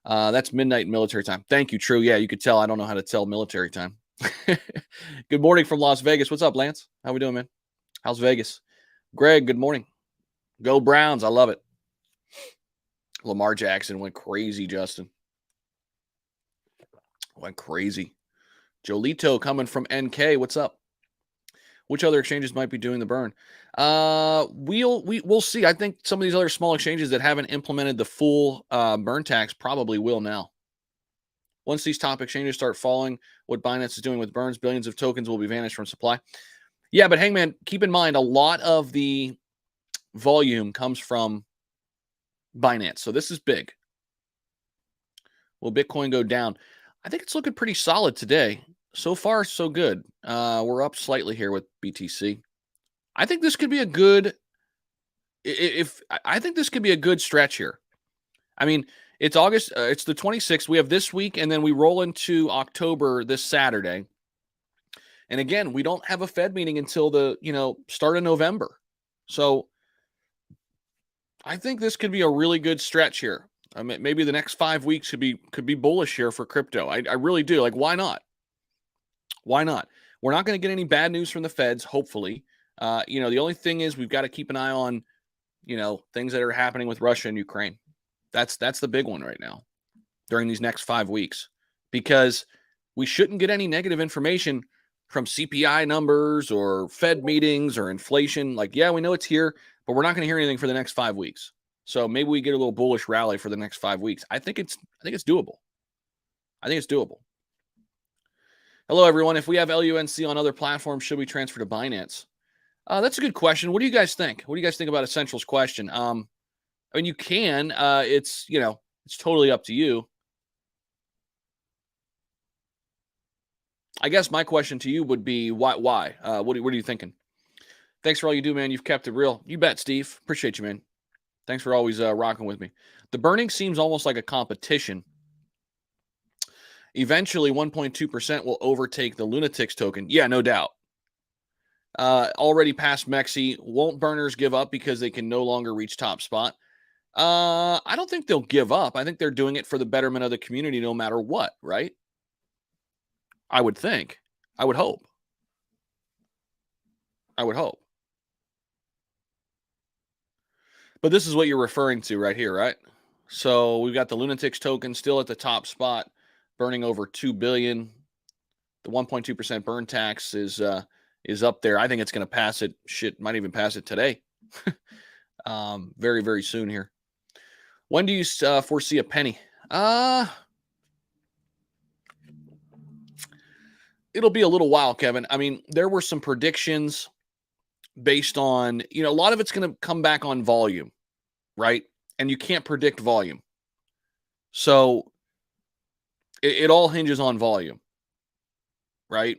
That's midnight military time. Thank you. True. Yeah, you could tell I don't know how to tell military time. Good morning from Las Vegas. What's up, Lance? How we doing, man? How's Vegas? Greg, good morning. Go Browns. I love it. Lamar Jackson went crazy, Justin. Went crazy. Jolito coming from NK. What's up? Which other exchanges might be doing the burn? We'll see. I think some of these other small exchanges that haven't implemented the full burn tax probably will now. Once these top exchanges start falling, what Binance is doing with burns, billions of tokens will be vanished from supply. Yeah, but Hangman, keep in mind a lot of the volume comes from Binance, so this is big. Will Bitcoin go down? I think it's looking pretty solid today. So far, so good. We're up slightly here with BTC. I think this could be a good. If I think this could be a good stretch here. I mean, it's August. It's the 26th. We have this week, and then we roll into October this Saturday. And again, we don't have a Fed meeting until the start of November. So I think this could be a really good stretch here. I mean, maybe the next 5 weeks could be bullish here for crypto. I really do. Like, why not? Why not? We're not going to get any bad news from the Feds, hopefully. The only thing is we've got to keep an eye on, things that are happening with Russia and Ukraine. That's the big one right now during these next 5 weeks, because we shouldn't get any negative information from CPI numbers or Fed meetings or inflation. Like, yeah, we know it's here, but we're not going to hear anything for the next 5 weeks. So maybe we get a little bullish rally for the next 5 weeks. I think it's doable. I think it's doable. Hello, everyone. If we have LUNC on other platforms, should we transfer to Binance? That's a good question. What do you guys think? What do you guys think about Essential's question? I mean, you can. It's totally up to you. I guess my question to you would be why? What are you thinking? Thanks for all you do, man. You've kept it real. You bet, Steve. Appreciate you, man. Thanks for always rocking with me. The burning seems almost like a competition. Eventually, 1.2% will overtake the Lunatics token. Yeah, no doubt. Already past Mexi. Won't burners give up because they can no longer reach top spot? I don't think they'll give up. I think they're doing it for the betterment of the community no matter what, right? I would think. I would hope. I would hope. But this is what you're referring to right here, right? So we've got the Lunatics token still at the top spot, burning over 2 billion. The 1.2% burn tax is up there. I think it's going to pass it. Shit, might even pass it today. Very, very soon here. When do you foresee a penny? It'll be a little while, Kevin. I mean, there were some predictions based on, a lot of it's going to come back on volume, right? And you can't predict volume. So It all hinges on volume, right?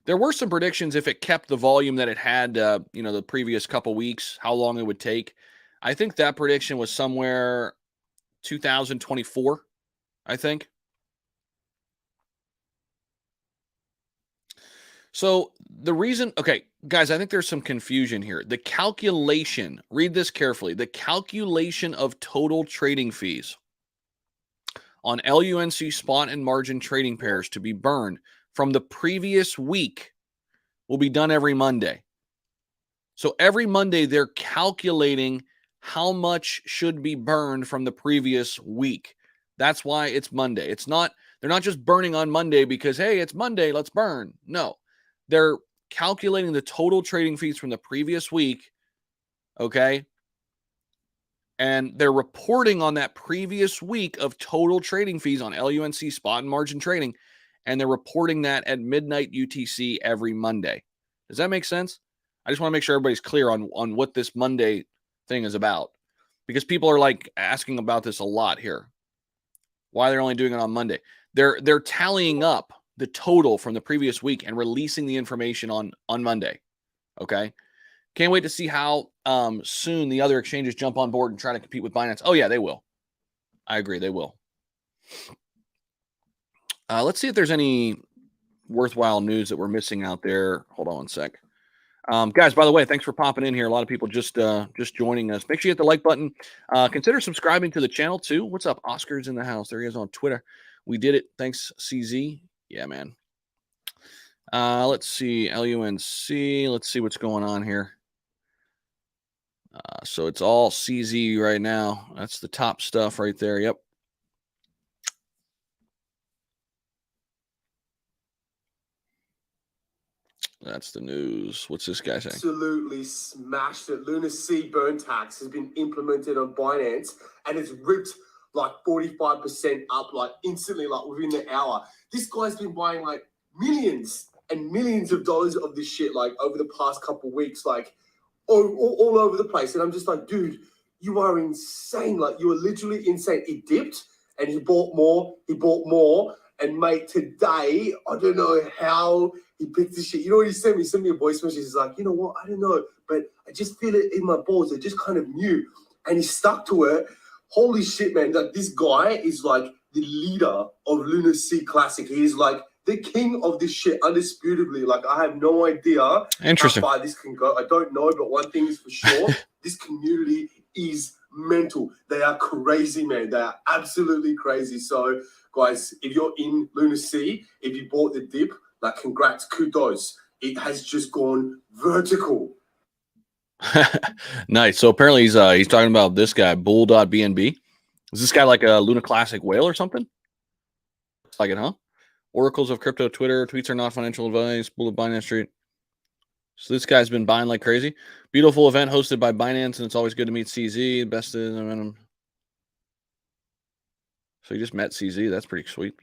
There were some predictions if it kept the volume that it had, the previous couple weeks, how long it would take. I think that prediction was somewhere 2024, I think. So the reason, okay, guys, I think there's some confusion here. The calculation, read this carefully, the calculation of total trading fees on LUNC spot and margin trading pairs to be burned from the previous week will be done every Monday. So every Monday, they're calculating how much should be burned from the previous week. That's why it's Monday. They're not just burning on Monday because, hey, it's Monday, let's burn. No, they're calculating the total trading fees from the previous week, okay? And they're reporting on that previous week of total trading fees on LUNC spot and margin trading, and they're reporting that at midnight UTC every Monday. Does that make sense? I just want to make sure everybody's clear on what this Monday thing is about, because people are like asking about this a lot here. Why they're only doing it on Monday? They're tallying up the total from the previous week and releasing the information on Monday. Okay. Can't wait to see how soon the other exchanges jump on board and try to compete with Binance. Oh, yeah, they will. I agree. They will. Let's see if there's any worthwhile news that we're missing out there. Hold on one sec. Guys, by the way, thanks for popping in here. A lot of people just joining us. Make sure you hit the like button. Consider subscribing to the channel, too. What's up? Oscar's in the house. There he is on Twitter. We did it. Thanks, CZ. Yeah, man. Let's see. LUNC. Let's see what's going on here. So it's all CZ right now. That's the top stuff right there. Yep. That's the news. What's this guy saying? Absolutely smashed it. Lunar C burn tax has been implemented on Binance and it's ripped like 45% up, like instantly, like within the hour. This guy's been buying like millions and millions of dollars of this shit, like over the past couple of weeks, like all over the place. And I'm just like, dude, you are insane. Like, you are literally insane. It dipped and he bought more. And mate, today, I don't know how he picked this shit. You know what he sent me? He sent me a voice message. He's like, you know what? I don't know, but I just feel it in my balls. I just kind of knew. And he stuck to it. Holy shit, man. Like, this guy is like the leader of Lunar C Classic. He is like the king of this shit, undisputably. Like, I have no idea how far this can go. I don't know, but one thing is for sure, this community is mental. They are crazy, man. They are absolutely crazy. So, guys, if you're in Lunar C, if you bought the dip, like, congrats, kudos. It has just gone vertical. Nice. So apparently he's talking about this guy, bull.bnb. Is this guy like a Luna Classic whale or something? It's like it, huh? Oracles of crypto Twitter. Tweets are not financial advice. Bull of Binance Street. So this guy's been buying like crazy. Beautiful event hosted by Binance, and it's always good to meet CZ. Best is momentum. So you just met CZ. That's pretty sweet.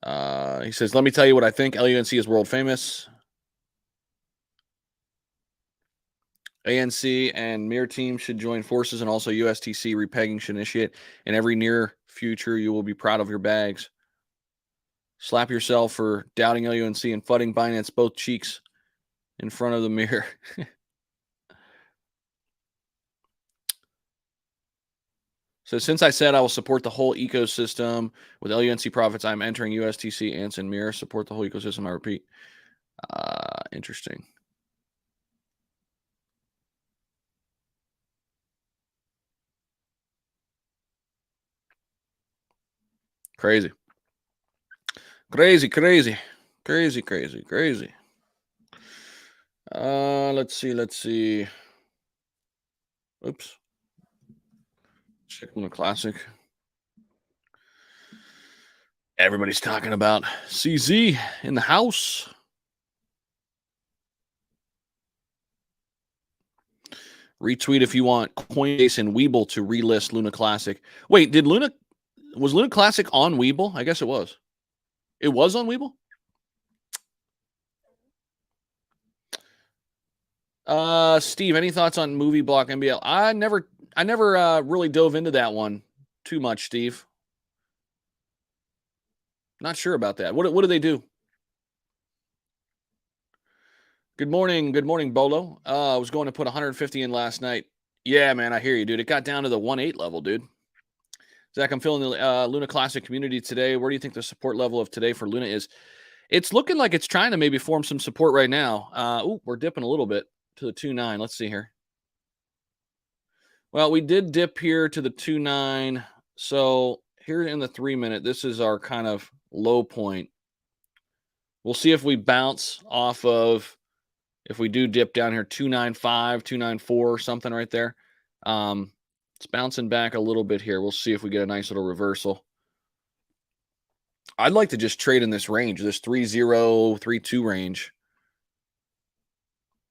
He says, let me tell you what I think. LUNC is world famous. ANC and Mir team should join forces, and also USTC repegging should initiate. In every near future, you will be proud of your bags. Slap yourself for doubting LUNC and fudding Binance both cheeks in front of the mirror. So since I said I will support the whole ecosystem with LUNC profits, I'm entering USTC, ANS, and Mir. Support the whole ecosystem, I repeat. Interesting. Crazy. Crazy. Let's see. Oops. Check on the classic. Everybody's talking about CZ in the house. Retweet if you want Coinbase and Webull to relist Luna Classic. Wait, was Luna Classic on Webull? I guess it was. It was on Webull? Steve, any thoughts on movie block MBL? I never really dove into that one too much, Steve. Not sure about that. What do they do? Good morning, Bolo. I was going to put 150 in last night. Yeah, man, I hear you, dude. It got down to the 1.8 level, dude. Zach, I'm feeling the Luna Classic community today. Where do you think the support level of today for Luna is? It's looking like it's trying to maybe form some support right now. We're dipping a little bit to the 2.9. Let's see here. Well, we did dip here to the 2.9. So here in the 3-minute, this is our kind of low point. We'll see if we bounce off of, if we do dip down here, 2.95, 2.94, something right there. It's bouncing back a little bit here. We'll see if we get a nice little reversal. I'd like to just trade in this range, this 3.0, 3.2 range.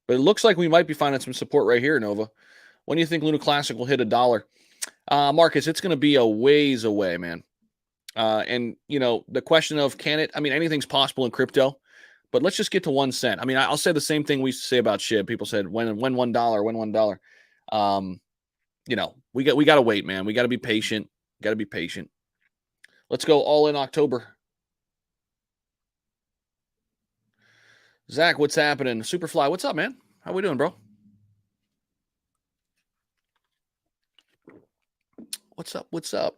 But it looks like we might be finding some support right here, Nova. When do you think Luna Classic will hit $1? Marcus, it's going to be a ways away, man. And, you know, the question of can it, I mean, anything's possible in crypto, but let's just get to 1 cent. I mean, I'll say the same thing we used to say about SHIB. People said, when $1, when $1. You know, we got to wait, man. We got to be patient. Got to be patient. Let's go all in October. Zach, what's happening? Superfly, what's up, man? How we doing, bro? What's up? What's up?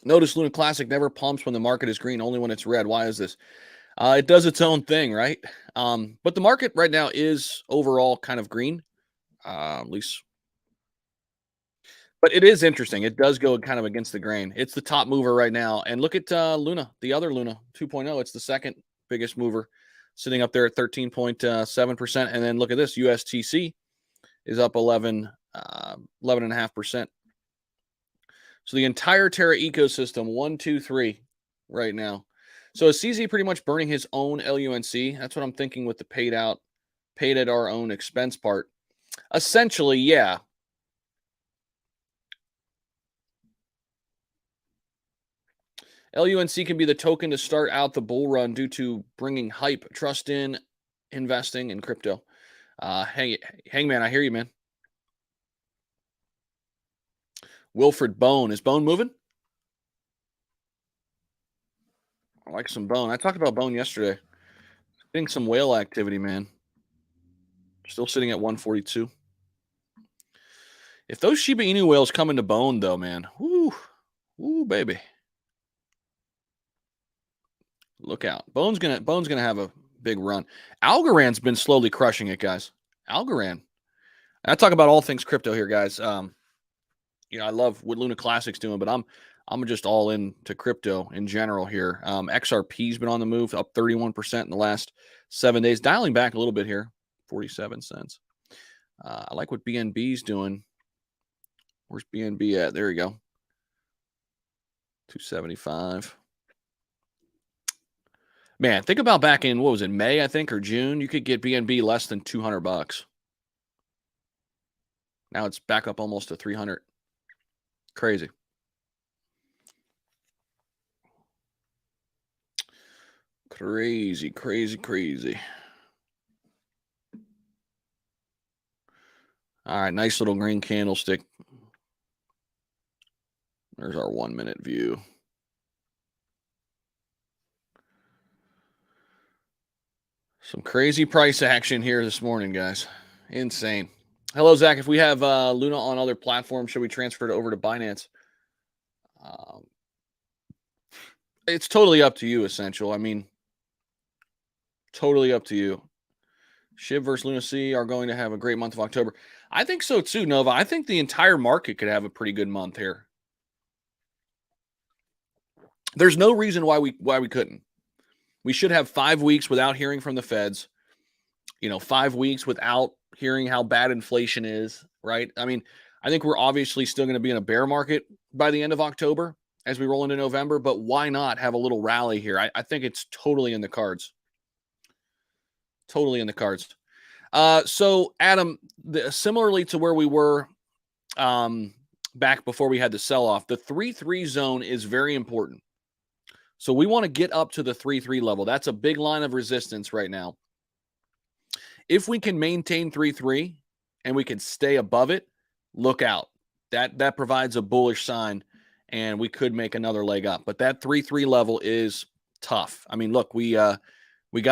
Notice Luna Classic never pumps when the market is green, only when it's red. Why is this? It does its own thing, right? But the market right now is overall kind of green, at least. But it is interesting. It does go kind of against the grain. It's the top mover right now. And look at Luna, the other Luna 2.0. It's the second biggest mover, sitting up there at 13.7%. And then look at this, USTC is up 11.5%. So the entire Terra ecosystem, 1, 2, 3 right now. So is CZ pretty much burning his own LUNC? That's what I'm thinking with the paid at our own expense part. Essentially, yeah. LUNC can be the token to start out the bull run due to bringing hype, trust in investing in crypto. Hangman, I hear you, man. Wilfred Bone. Is Bone moving? I like some Bone. I talked about Bone yesterday. Getting some whale activity, man. Still sitting at 142. If those Shiba Inu whales come into Bone, though, man, whoo, baby. Look out. Bone's gonna have a big run. Algorand's been slowly crushing it, guys. Algorand. I talk about all things crypto here, guys. You know, I love what Luna Classic's doing, but I'm just all in to crypto in general here. XRP's been on the move, up 31% in the last 7 days, dialing back a little bit here, 47 cents. I like what BNB's doing. Where's BNB at? There you go. 275. Man, think about back in, what was it, May, I think, or June? You could get BNB less than $200. Now it's back up almost to 300. Crazy. Crazy, crazy, crazy. All right, nice little green candlestick. There's our 1 minute view. Some crazy price action here this morning, guys. Insane. Hello, Zach. If we have Luna on other platforms, should we transfer it over to Binance? It's totally up to you, Essential. I mean, totally up to you. SHIB versus Luna C are going to have a great month of October. I think so too, Nova. I think the entire market could have a pretty good month here. There's no reason why we couldn't. We should have 5 weeks without hearing from the feds. You know, 5 weeks without hearing how bad inflation is, right? I mean, I think we're obviously still going to be in a bear market by the end of October as we roll into November, but why not have a little rally here? I think it's totally in the cards. Totally in the cards. So, Adam, similarly to where we were back before we had the sell-off, the 3-3 zone is very important. So we want to get up to the 3-3 level. That's a big line of resistance right now. If we can maintain 3-3 and we can stay above it, look out. That provides a bullish sign. and we could make another leg up. But that 3-3 level is tough. I mean, look, we got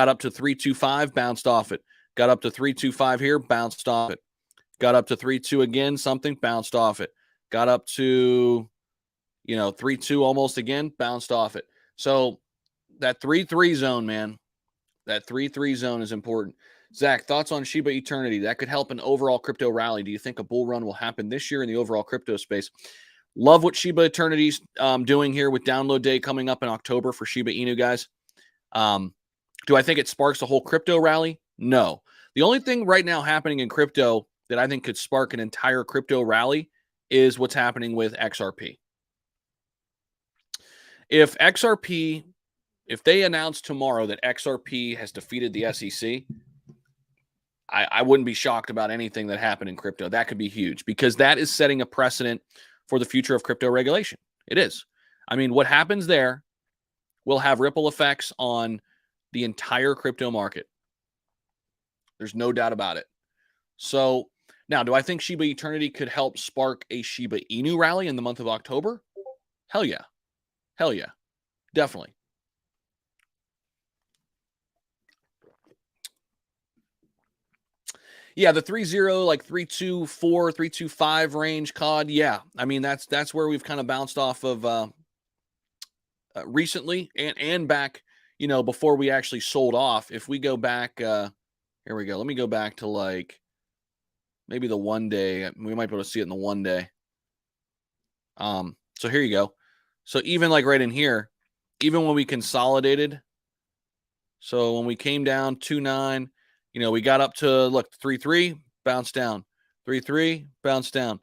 up to 325, bounced off it. Got up to 325 here, bounced off it. Got up to 3-2 again, something, bounced off it. Got up to, 3-2 almost again, bounced off it. So that 3-3 zone, man, that 3-3 zone is important. Zach, thoughts on Shiba Eternity? That could help an overall crypto rally. Do you think a bull run will happen this year in the overall crypto space? Love what Shiba Eternity's doing here with download day coming up in October for Shiba Inu, guys. Do I think it sparks a whole crypto rally? No. The only thing right now happening in crypto that I think could spark an entire crypto rally is what's happening with XRP. If they announce tomorrow that XRP has defeated the SEC, I wouldn't be shocked about anything that happened in crypto. That could be huge because that is setting a precedent for the future of crypto regulation. It is. I mean, what happens there will have ripple effects on the entire crypto market. There's no doubt about it. So now, do I think Shiba Eternity could help spark a Shiba Inu rally in the month of October? Hell yeah. Hell yeah. Definitely. Yeah, the 3-0, like 3-2-4, 3-2-5 range COD. Yeah. I mean, that's where we've kind of bounced off of recently and back, before we actually sold off. If we go back, here we go. Let me go back to like maybe the 1 day. We might be able to see it in the 1 day. So here you go. So even like right in here, even when we consolidated, so when we came down 2.9, we got up to, look, 3.3, bounced down, 3.3, bounced down,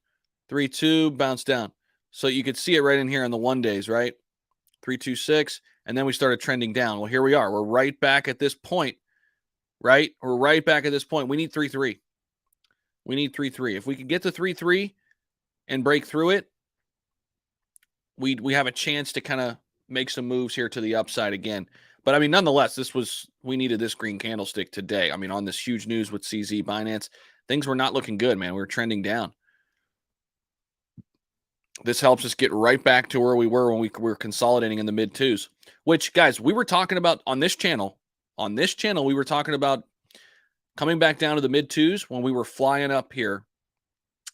3.2, bounced down. So you could see it right in here on the 1 days, right? 3.26, and then we started trending down. Well, here we are. We're right back at this point, right? We're right back at this point. We need 3.3. We need 3.3. If we could get to 3.3 and break through it, we have a chance to kind of make some moves here to the upside again. But I mean, nonetheless, we needed this green candlestick today. I mean, on this huge news with CZ Binance, things were not looking good, man. We were trending down. This helps us get right back to where we were when we were consolidating in the mid twos, which, guys, we were talking about on this channel. On this channel, we were talking about coming back down to the mid twos when we were flying up here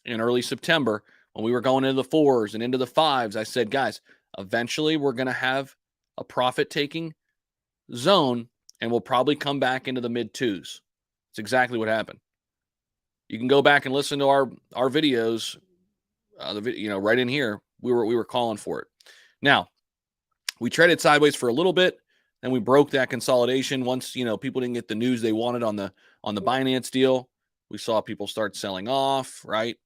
in early September, when we were going into the 4s and into the 5s. I said, guys, eventually we're going to have a profit-taking zone, and we'll probably come back into the mid twos. It's exactly what happened. You can go back and listen to our videos. Right in here, we were calling for it. Now, we traded sideways for a little bit, then we broke that consolidation. Once people didn't get the news they wanted on the Binance deal, we saw people start selling off, right?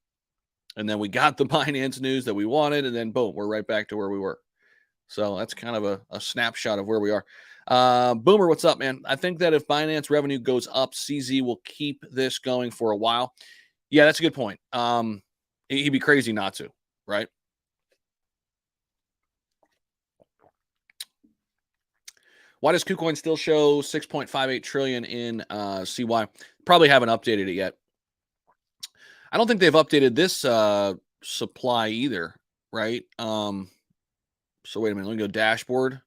And then we got the Binance news that we wanted, and then boom, we're right back to where we were. So that's kind of a snapshot of where we are. Boomer, what's up, man? I think that if Binance revenue goes up, CZ will keep this going for a while. Yeah, that's a good point. He'd be crazy not to, right? Why does KuCoin still show 6.58 trillion in CY? Probably haven't updated it yet. I don't think they've updated this supply either, right? So wait a minute, let me go dashboard.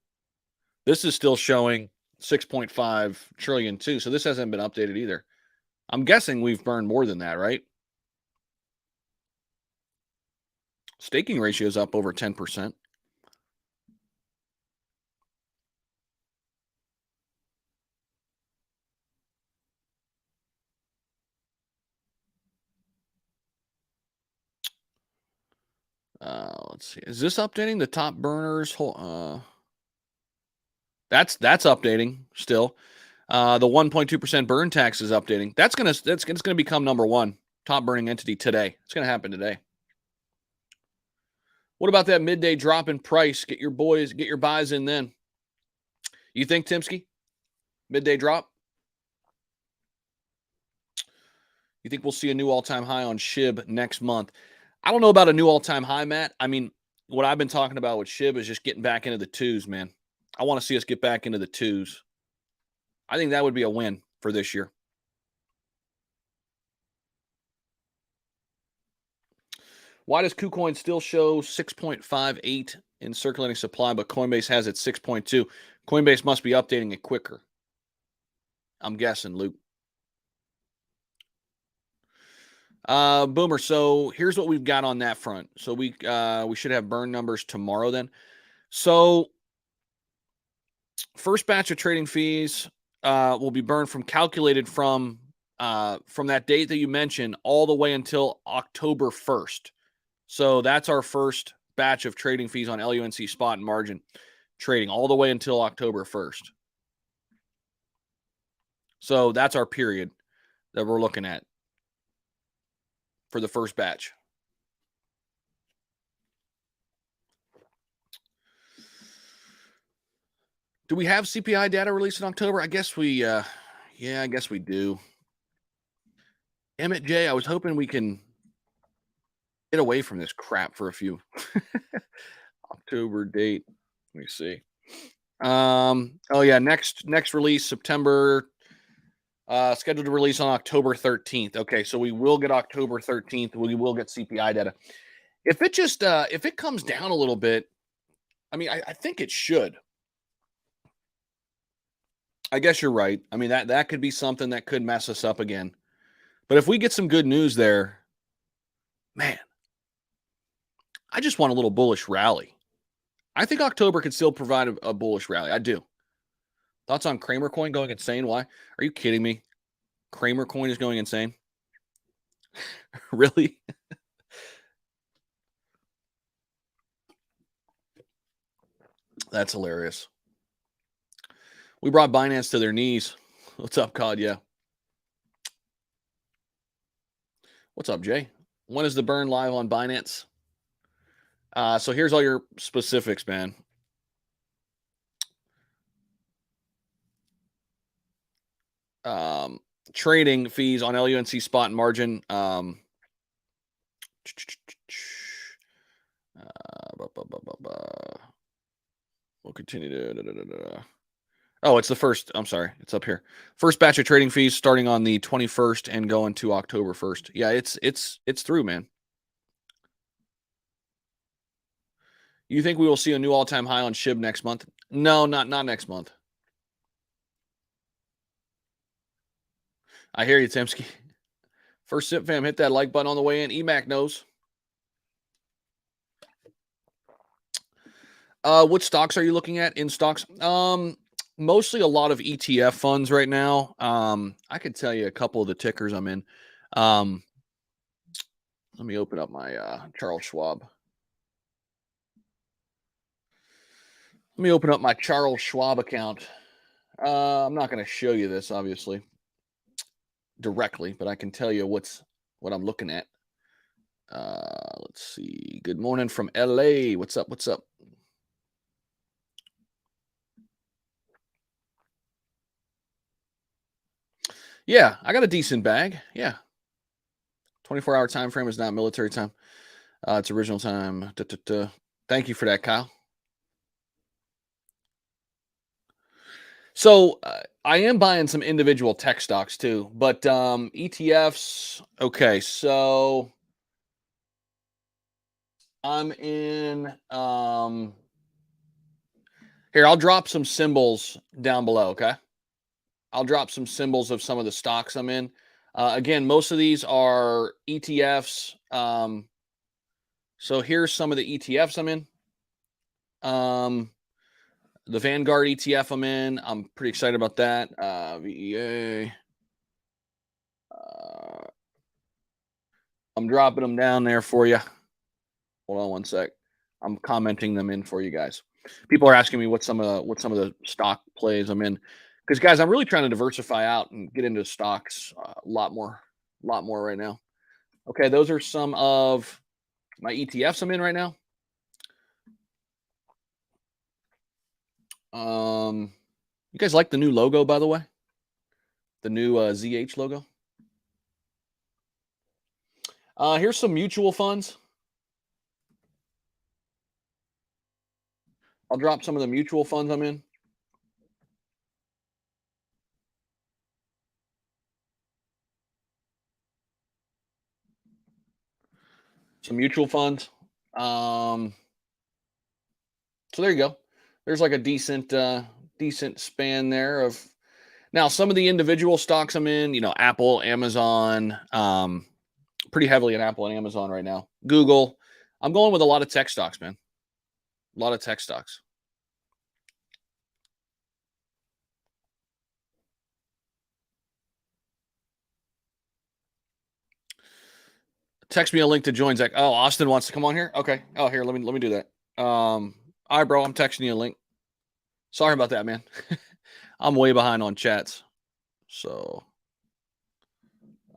This is still showing 6.5 trillion too. So this hasn't been updated either. I'm guessing we've burned more than that, right? Staking ratio is up over 10%. Let's see. Is this updating the top burners? That's updating still. The 1.2% burn tax is updating. That's gonna become number one top burning entity today. It's gonna happen today. What about that midday drop in price? Get your buys in then. You think, Timsky? Midday drop? You think we'll see a new all-time high on SHIB next month? I don't know about a new all-time high, Matt. I mean, what I've been talking about with SHIB is just getting back into the twos, man. I want to see us get back into the twos. I think that would be a win for this year. Why does KuCoin still show 6.58 in circulating supply, but Coinbase has it 6.2? Coinbase must be updating it quicker. I'm guessing, Luke. Boomer. So here's what we've got on that front. So we should have burn numbers tomorrow then. So first batch of trading fees will be burned calculated from that date that you mentioned all the way until October 1st. So that's our first batch of trading fees on LUNC spot and margin trading all the way until October 1st. So that's our period that we're looking at for the first batch. Do we have CPI data released in October? I guess we, I guess we do. Emmett J, I was hoping we can get away from this crap for a few. October date. Let me see. Oh yeah, next release September. Scheduled to release on October 13th. Okay, so we will get October 13th. We will get CPI data. If it just if it comes down a little bit, I mean, I think it should. I guess you're right. I mean, that could be something that could mess us up again. But if we get some good news there, man, I just want a little bullish rally. I think October could still provide a bullish rally. I do. Thoughts on Kramer coin going insane? Why? Are you kidding me? Kramer coin is going insane? Really? That's hilarious. We brought Binance to their knees. What's up, COD? Yeah. What's up, Jay? When is the burn live on Binance? So here's all your specifics, man. Trading fees on LUNC spot and margin. We'll continue to. Oh, it's the first. I'm sorry. It's up here. First batch of trading fees starting on the 21st and going to October 1st. Yeah, it's through, man. You think we will see a new all-time high on SHIB next month? No, not next month. I hear you, Timsky. First sip fam, hit that like button on the way in. EMAC knows. What stocks are you looking at in stocks? Mostly a lot of ETF funds right now. I could tell you a couple of the tickers I'm in. Let me open up my Charles Schwab. Let me open up my Charles Schwab account. I'm not going to show you this, obviously, directly, but I can tell you what I'm looking at. Let's see. Good morning from LA. What's up? What's up? Yeah, I got a decent bag. Yeah. 24-hour time frame is not military time. It's original time. Thank you for that, Kyle. So I am buying some individual tech stocks too, but ETFs. Okay, so I'm in. Here, I'll drop some symbols down below. Okay, I'll drop some symbols of some of the stocks I'm in. Again, most of these are ETFs. So here's some of the ETFs I'm in. The Vanguard ETF I'm in. I'm pretty excited about that. VEA. I'm dropping them down there for you. Hold on one sec. I'm commenting them in for you guys. People are asking me what some of the stock plays I'm in, because guys, I'm really trying to diversify out and get into stocks a lot more right now. Okay, those are some of my ETFs I'm in right now. You guys like the new logo, by the way? The new ZH logo. Here's some mutual funds. I'll drop some of the mutual funds I'm in. some mutual funds. So there you go. There's like a decent span there of now some of the individual stocks I'm in, Apple, Amazon, pretty heavily in Apple and Amazon right now. Google. I'm going with a lot of tech stocks, man. A lot of tech stocks. Text me a link to join, Zach. Oh, Austin wants to come on here. Okay. Oh, here, let me do that. All right, bro. I'm texting you a link. Sorry about that, man. I'm way behind on chats. So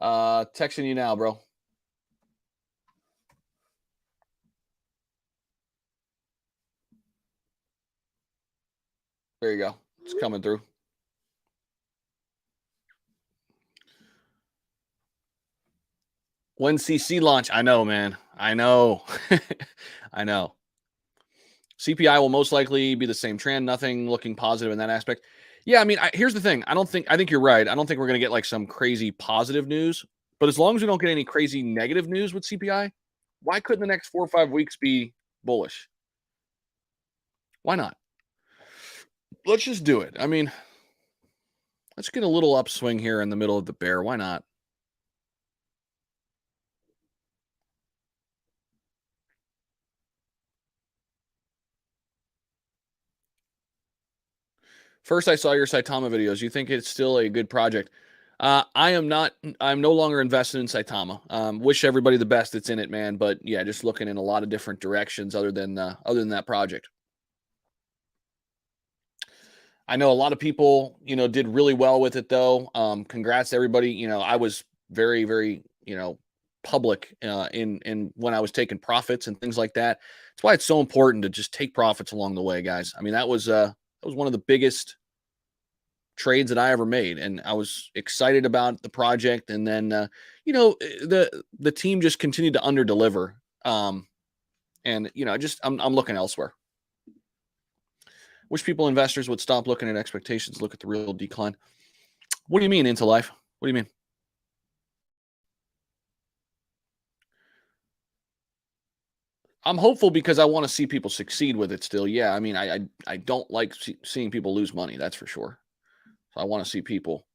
texting you now, bro. There you go. It's coming through. When CC launch? I know, man. I know. I know. CPI will most likely be the same trend. Nothing looking positive in that aspect. Yeah, I mean, here's the thing. I think you're right. I don't think we're going to get like some crazy positive news. But as long as we don't get any crazy negative news with CPI, why couldn't the next 4 or 5 weeks be bullish? Why not? Let's just do it. I mean, let's get a little upswing here in the middle of the bear. Why not? First, I saw your Saitama videos. You think it's still a good project? I am not. I'm no longer invested in Saitama. Wish everybody the best that's in it, man. But yeah, just looking in a lot of different directions other than that project. I know a lot of people, did really well with it though. Congrats to everybody. I was very, very, public in when I was taking profits and things like that. That's why it's so important to just take profits along the way, guys. I mean, that was one of the biggest trades that I ever made, and I was excited about the project. And then, the team just continued to under deliver. And I'm looking elsewhere. Wish investors would stop looking at expectations, look at the real decline. What do you mean into life? What do you mean? I'm hopeful because I want to see people succeed with it still. Yeah, I mean, I don't like seeing people lose money. That's for sure. So I want to see people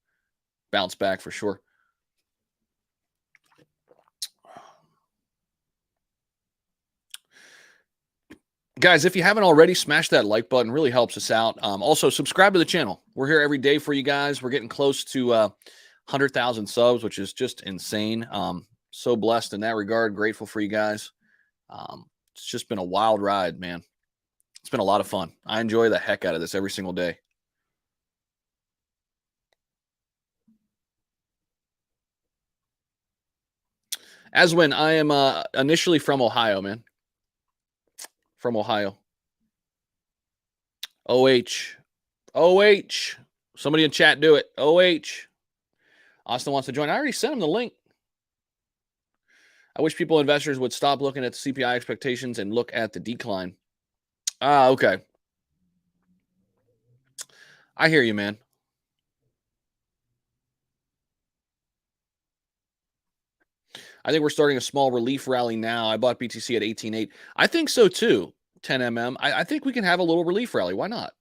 bounce back for sure. Guys, if you haven't already, smash that like button. Really helps us out. Also, subscribe to the channel. We're here every day for you guys. We're getting close to 100,000 subs, which is just insane. So blessed in that regard. Grateful for you guys. It's just been a wild ride, man. It's been a lot of fun. I enjoy the heck out of this every single day. Aswin, I am initially from Ohio, man. From Ohio. OH. OH. Somebody in chat do it. OH. Austin wants to join. I already sent him the link. I wish investors would stop looking at the CPI expectations and look at the decline. Okay. I hear you, man. I think we're starting a small relief rally now. I bought BTC at 18.8. I think so too. 10 I think we can have a little relief rally. Why not?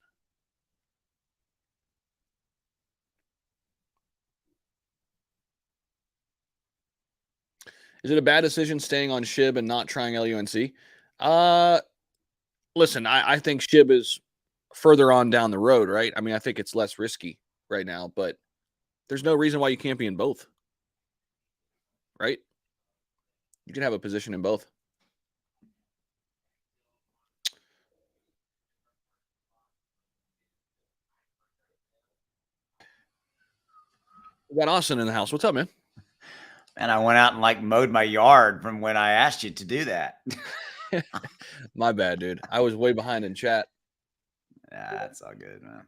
Is it a bad decision staying on SHIB and not trying LUNC? Listen, I think SHIB is further on down the road, right? I mean, I think it's less risky right now, but there's no reason why you can't be in both, right? You can have a position in both. We got Austin in the house. What's up, man? And I went out and mowed my yard from when I asked you to do that. My bad, dude. I was way behind in chat. Yeah, that's all good, man.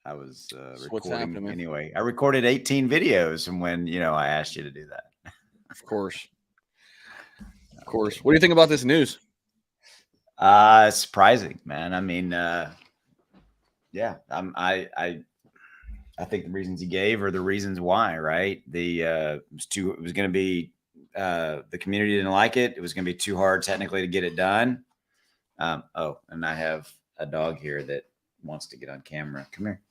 I was recording anyway. I recorded 18 videos from when, I asked you to do that. Of course. Of course. What do you think about this news? Surprising, man. I mean, yeah, I think the reasons he gave are the reasons why, right? It was going to be the community didn't like it. It was going to be too hard technically to get it done. Oh, and I have a dog here that wants to get on camera. Come here.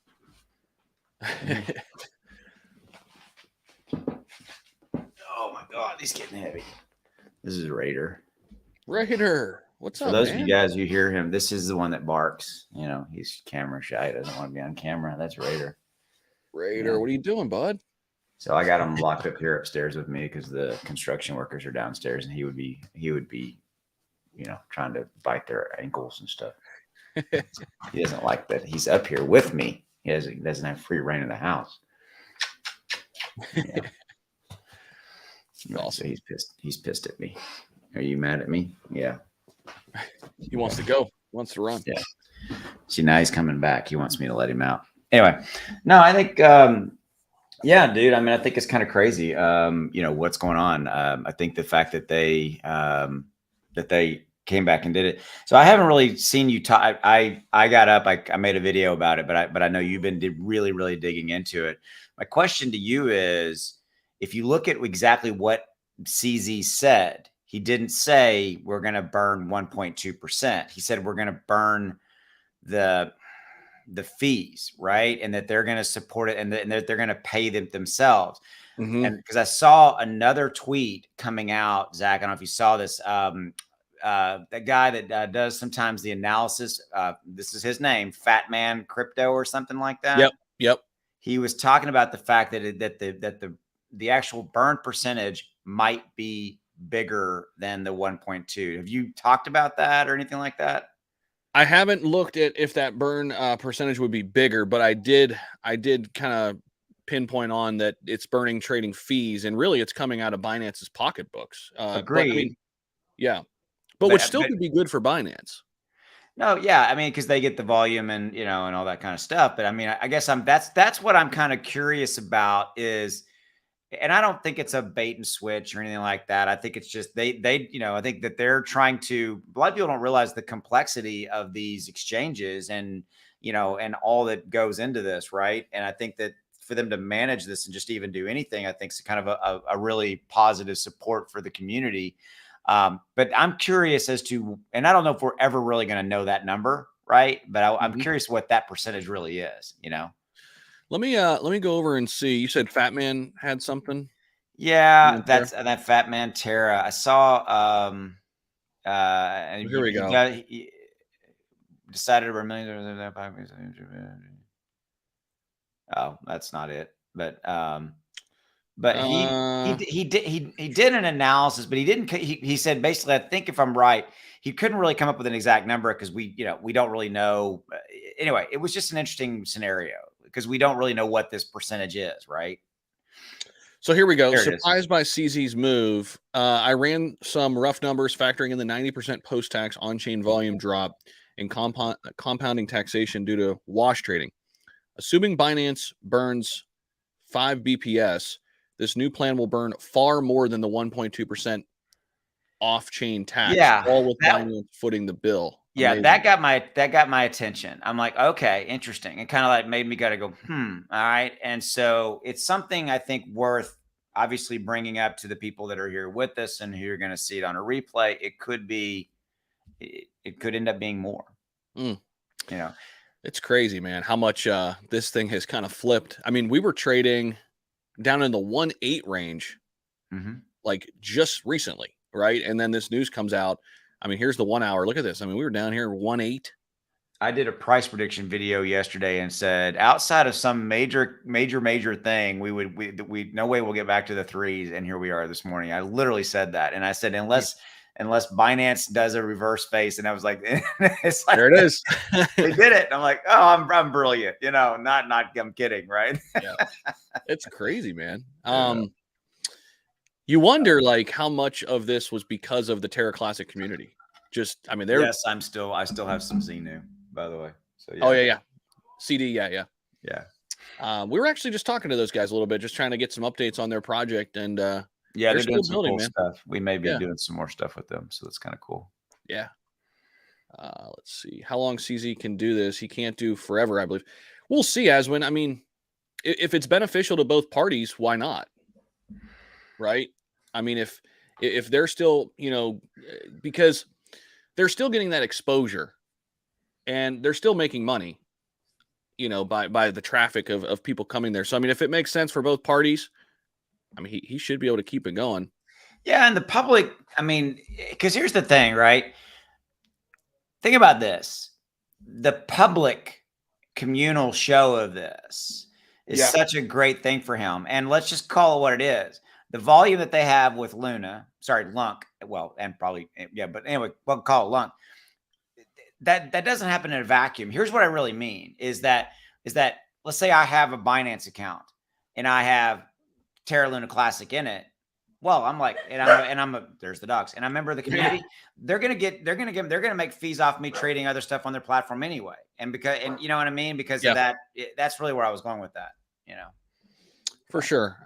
Oh my God, he's getting heavy. This is Raider. Raider, what's up, For those man? of you guys who hear him, this is the one that barks. You know, he's camera shy. Doesn't want to be on camera. That's Raider. Raider, Yeah. what are you doing, bud? So I got him locked up here upstairs with me because the construction workers are downstairs, and he would be, you know, trying to bite their ankles and stuff. He doesn't like that. He's up here with me. He doesn't have free reign in the house. Yeah. Awesome. So he's pissed at me. Are you mad at me? Yeah. He wants to go. He wants to run. Yeah. See, now he's coming back. He wants me to let him out. Anyway, no, I think, yeah, dude. I mean, I think it's kind of crazy. You know, what's going on. I think the fact that they came back and did it. So I haven't really seen you talk. I got up. I made a video about it, but I know you've been really digging into it. My question to you is, if you look at exactly what CZ said, he didn't say we're going to burn 1.2%. He said we're going to burn the fees, right? And that they're going to support it, and that they're going to pay them themselves. Mm-hmm. And because I saw another tweet coming out, Zach, I don't know if you saw this. That guy that does sometimes the analysis. This is his name, Fat Man Crypto or something like that. Yep. He was talking about the fact that the actual burn percentage might be bigger than the 1.2. Have you talked about that or anything like that? I haven't looked at if that burn percentage would be bigger, but I did kind of pinpoint on that it's burning trading fees, and really it's coming out of Binance's pocketbooks. Agreed. But, I mean, yeah, but which still could be good for Binance. No, yeah, I mean, because they get the volume and, you know, and all that kind of stuff. But I mean, I guess that's what I'm kind of curious about is, and I don't think it's a bait and switch or anything like that. I think it's just they you know, I think that they're trying to. A lot of people don't realize the complexity of these exchanges and, you know, and all that goes into this, right? And I think that for them to manage this and just even do anything, I think is kind of a really positive support for the community. But I'm curious as to, and I don't know if we're ever really going to know that number, right? But I'm curious what that percentage really is, you know? Let me go over and see. You said Fat Man had something. Yeah, that's that Fat Man Terra. I saw. Here we go. He decided over $1 million. Oh, that's not it. But he did an analysis, but he didn't. He said basically, I think if I'm right, he couldn't really come up with an exact number because we don't really know. Anyway, it was just an interesting scenario because we don't really know what this percentage is, right? So here we go. Surprised by CZ's move. I ran some rough numbers factoring in the 90% post-tax on-chain volume drop and compounding taxation due to wash trading. Assuming Binance burns 5 BPS, this new plan will burn far more than the 1.2% off-chain tax, all with Binance footing the bill. Yeah, Amazing. that got my attention. I'm like, okay, interesting. It kind of like made me gotta go, all right. And so it's something I think worth obviously bringing up to the people that are here with us and who are going to see it on a replay. It could end up being more. You know, it's crazy, man, how much this thing has kind of flipped. I mean, we were trading down in the 1.8 range, like just recently, right? And then this news comes out. I mean, here's the 1 hour. Look at this. I mean, we were down here 1.8. I did a price prediction video yesterday and said, outside of some major thing, we no way we'll get back to the threes. And here we are this morning. I literally said that. And I said, unless Binance does a reverse face. And I was like, it's like, there it is. They did it. And I'm like, oh, I'm brilliant. You know, not, I'm kidding. Right. Yeah. It's crazy, man. You wonder like how much of this was because of the Terra Classic community. Just, I mean, yes, I still have some Xenu, by the way. So yeah. Oh yeah. CD. Yeah. We were actually just talking to those guys a little bit, just trying to get some updates on their project. And yeah, they're doing some cool stuff. We may be doing some more stuff with them. So that's kind of cool. Yeah. Let's see how long CZ can do this. He can't do forever, I believe. We'll see, Aswin. I mean, if it's beneficial to both parties, why not? Right. I mean, if if they're still, because they're still getting that exposure and they're still making money, by the traffic of people coming there. So, I mean, if it makes sense for both parties, I mean, he should be able to keep it going. Yeah. And the public, I mean, because here's the thing, right? Think about this. The public communal show of this is such a great thing for him. And let's just call it what it is. The volume that they have with Lunc, well, and probably, yeah, but anyway, we'll call it Lunc. That doesn't happen in a vacuum. Here's what I really mean is that let's say I have a Binance account and I have Terra Luna Classic in it. Well, I'm like, there's the dogs, and I'm a member of the community. They're gonna make fees off me trading other stuff on their platform anyway. And you know what I mean? Because of that, that's really where I was going with that, For sure.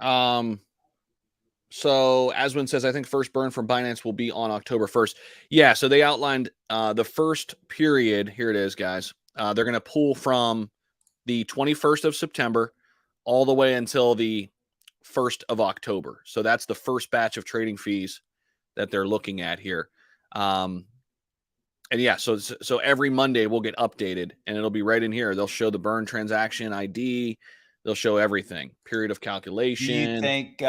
So Aswin says, I think first burn from Binance will be on October 1st. Yeah. So they outlined the first period. Here it is, guys. They're going to pull from the 21st of September all the way until the 1st of October. So that's the first batch of trading fees that they're looking at here. And yeah, so every Monday we'll get updated and it'll be right in here. They'll show the burn transaction ID. They'll show everything, period of calculation. Do you think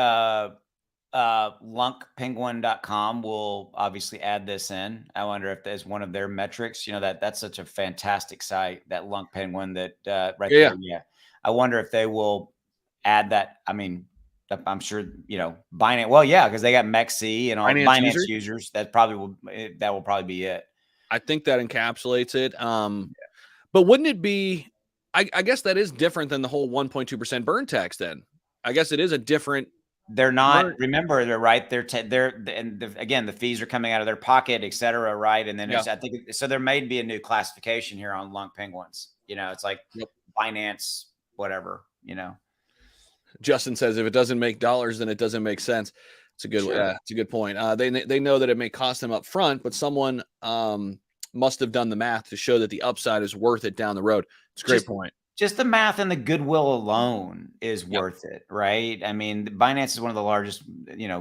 lunkpenguin.com will obviously add this in? I wonder if there's one of their metrics, that's such a fantastic site, that Lunc Penguin that there. Yeah. I wonder if they will add that. I mean, I'm sure, Binance. Well, yeah, because they got MEXC and all Binance users. That will probably be it. I think that encapsulates it. But wouldn't it be, I guess that is different than the whole 1.2% burn tax then. I guess it is a different. They're not, remember, they're right. Again, the fees are coming out of their pocket, et cetera. Right. And then I think, so there may be a new classification here on Lunc Penguins. It's like Binance, whatever, Justin says, if it doesn't make dollars, then it doesn't make sense. It's a good, it's a good point. They know that it may cost them up front, but someone must have done the math to show that the upside is worth it down the road. It's a great point. Just the math and the goodwill alone is worth it, right? I mean, Binance is one of the largest,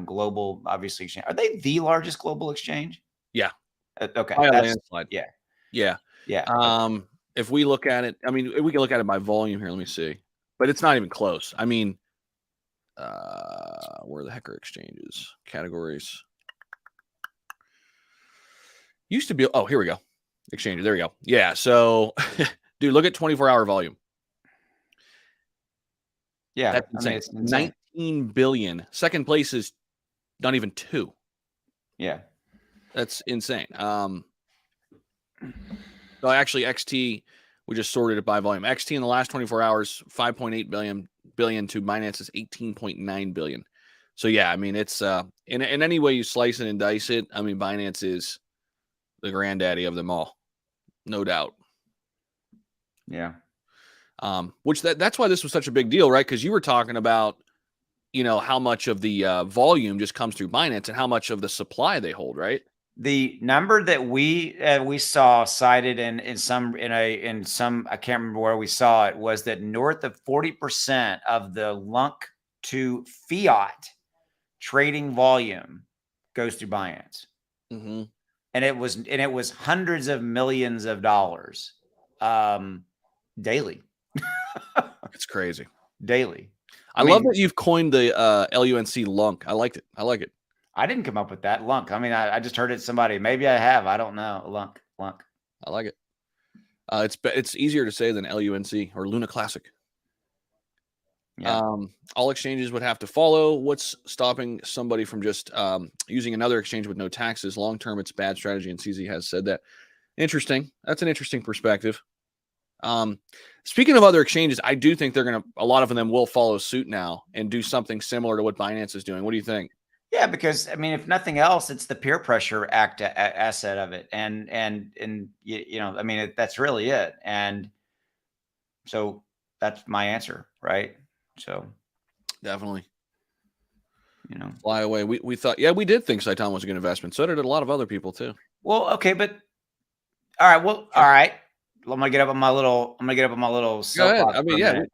global, obviously, exchange. Are they the largest global exchange? Yeah. Okay. By a landslide. Yeah. Yeah. Yeah. If we look at it, I mean, we can look at it by volume here. Let me see. But it's not even close. I mean, where the heck are exchanges? Categories. Used to be, oh, here we go. Exchanges. There we go. Yeah. So, dude, look at 24-hour volume. Yeah. That's insane. It's 19 billion. Second place is not even 2. Yeah. That's insane. So actually, XT, we just sorted it by volume. XT in the last 24 hours, 5.8 billion to Binance's 18.9 billion. So yeah, I mean, it's in any way you slice it and dice it, I mean, Binance is the granddaddy of them all, no doubt. Yeah. Which that's why this was such a big deal, right? Because you were talking about, how much of the volume just comes through Binance and how much of the supply they hold, right? The number that we saw cited in some I can't remember where we saw it, was that north of 40% of the Lunc to fiat trading volume goes through Binance. Mm-hmm. And it was hundreds of millions of dollars daily. It's crazy. Daily. I love that you've coined the LUNC Lunc. I like it. I didn't come up with that, Lunc. I mean, I just heard it somebody. Maybe I have. I don't know. Lunc. I like it. It's easier to say than LUNC or Luna Classic. Yeah. All exchanges would have to follow. What's stopping somebody from just using another exchange with no taxes? Long term, it's bad strategy, and CZ has said that. Interesting. That's an interesting perspective. Speaking of other exchanges, I do think a lot of them will follow suit now and do something similar to what Binance is doing. What do you think? Yeah, because I mean, if nothing else, it's the peer pressure asset of it, and I mean, that's really it. And so that's my answer, right? So definitely, fly away. We thought, we did think Saitan was a good investment. So did a lot of other people too. Well, okay, but all right. Well, all right. I'm gonna get up on my little. Go ahead. I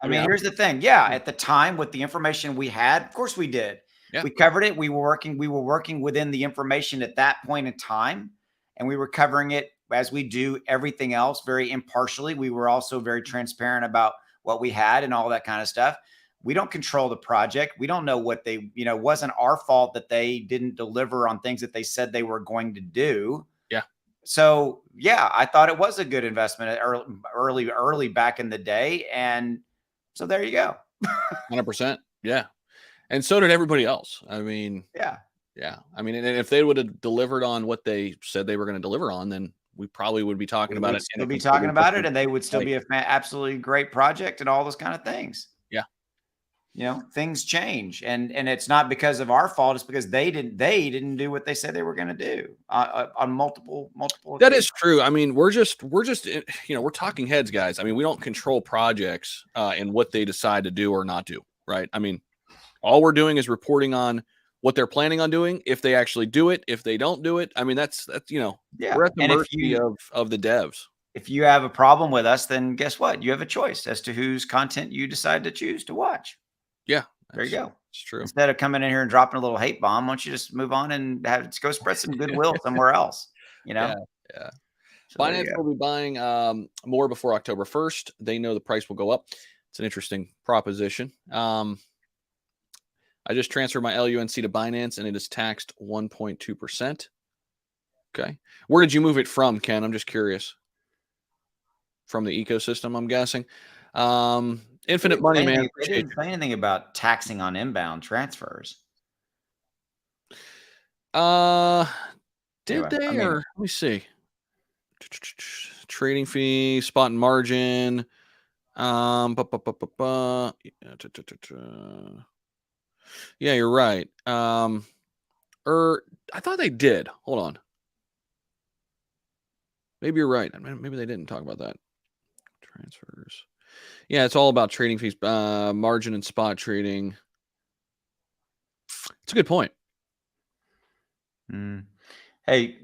mean, here's the thing. Yeah, at the time, with the information we had, of course we did. Yeah. We covered it. We were working within the information at that point in time, and we were covering it as we do everything else very impartially. We were also very transparent about what we had and all that kind of stuff. We don't control the project. We don't know what they, it wasn't our fault that they didn't deliver on things that they said they were going to do. Yeah. So yeah, I thought it was a good investment early back in the day. And so there you go. 100%. Yeah. And so did everybody else. I mean, yeah. I mean, and if they would have delivered on what they said they were going to deliver on, then we probably would be talking about it. Still be talking about it, and they would still be an absolutely great project and all those kind of things. Yeah. Things change, and it's not because of our fault. It's because they didn't do what they said they were going to do on multiple. That is true. I mean, we're just we're talking heads, guys. I mean, we don't control projects and what they decide to do or not do. Right. I mean, all we're doing is reporting on what they're planning on doing. If they actually do it, if they don't do it, I mean, that's we're at the mercy of the devs. If you have a problem with us, then guess what? You have a choice as to whose content you decide to choose to watch. Yeah. There you go. It's true. Instead of coming in here and dropping a little hate bomb, why don't you just move on and go spread some goodwill somewhere else? Yeah. So Binance will be buying more before October 1st. They know the price will go up. It's an interesting proposition. I just transferred my LUNC to Binance, and it is taxed 1.2%. Okay. Where did you move it from, Ken? I'm just curious. From the ecosystem, I'm guessing. Infinite money, man. They didn't say anything about taxing on inbound transfers. Did they? Or let me see. Trading fee, spot and margin. Yeah, you're right. I thought they did. Hold on. Maybe you're right. Maybe they didn't talk about that. Transfers. Yeah, it's all about trading fees, margin and spot trading. It's a good point. Hey,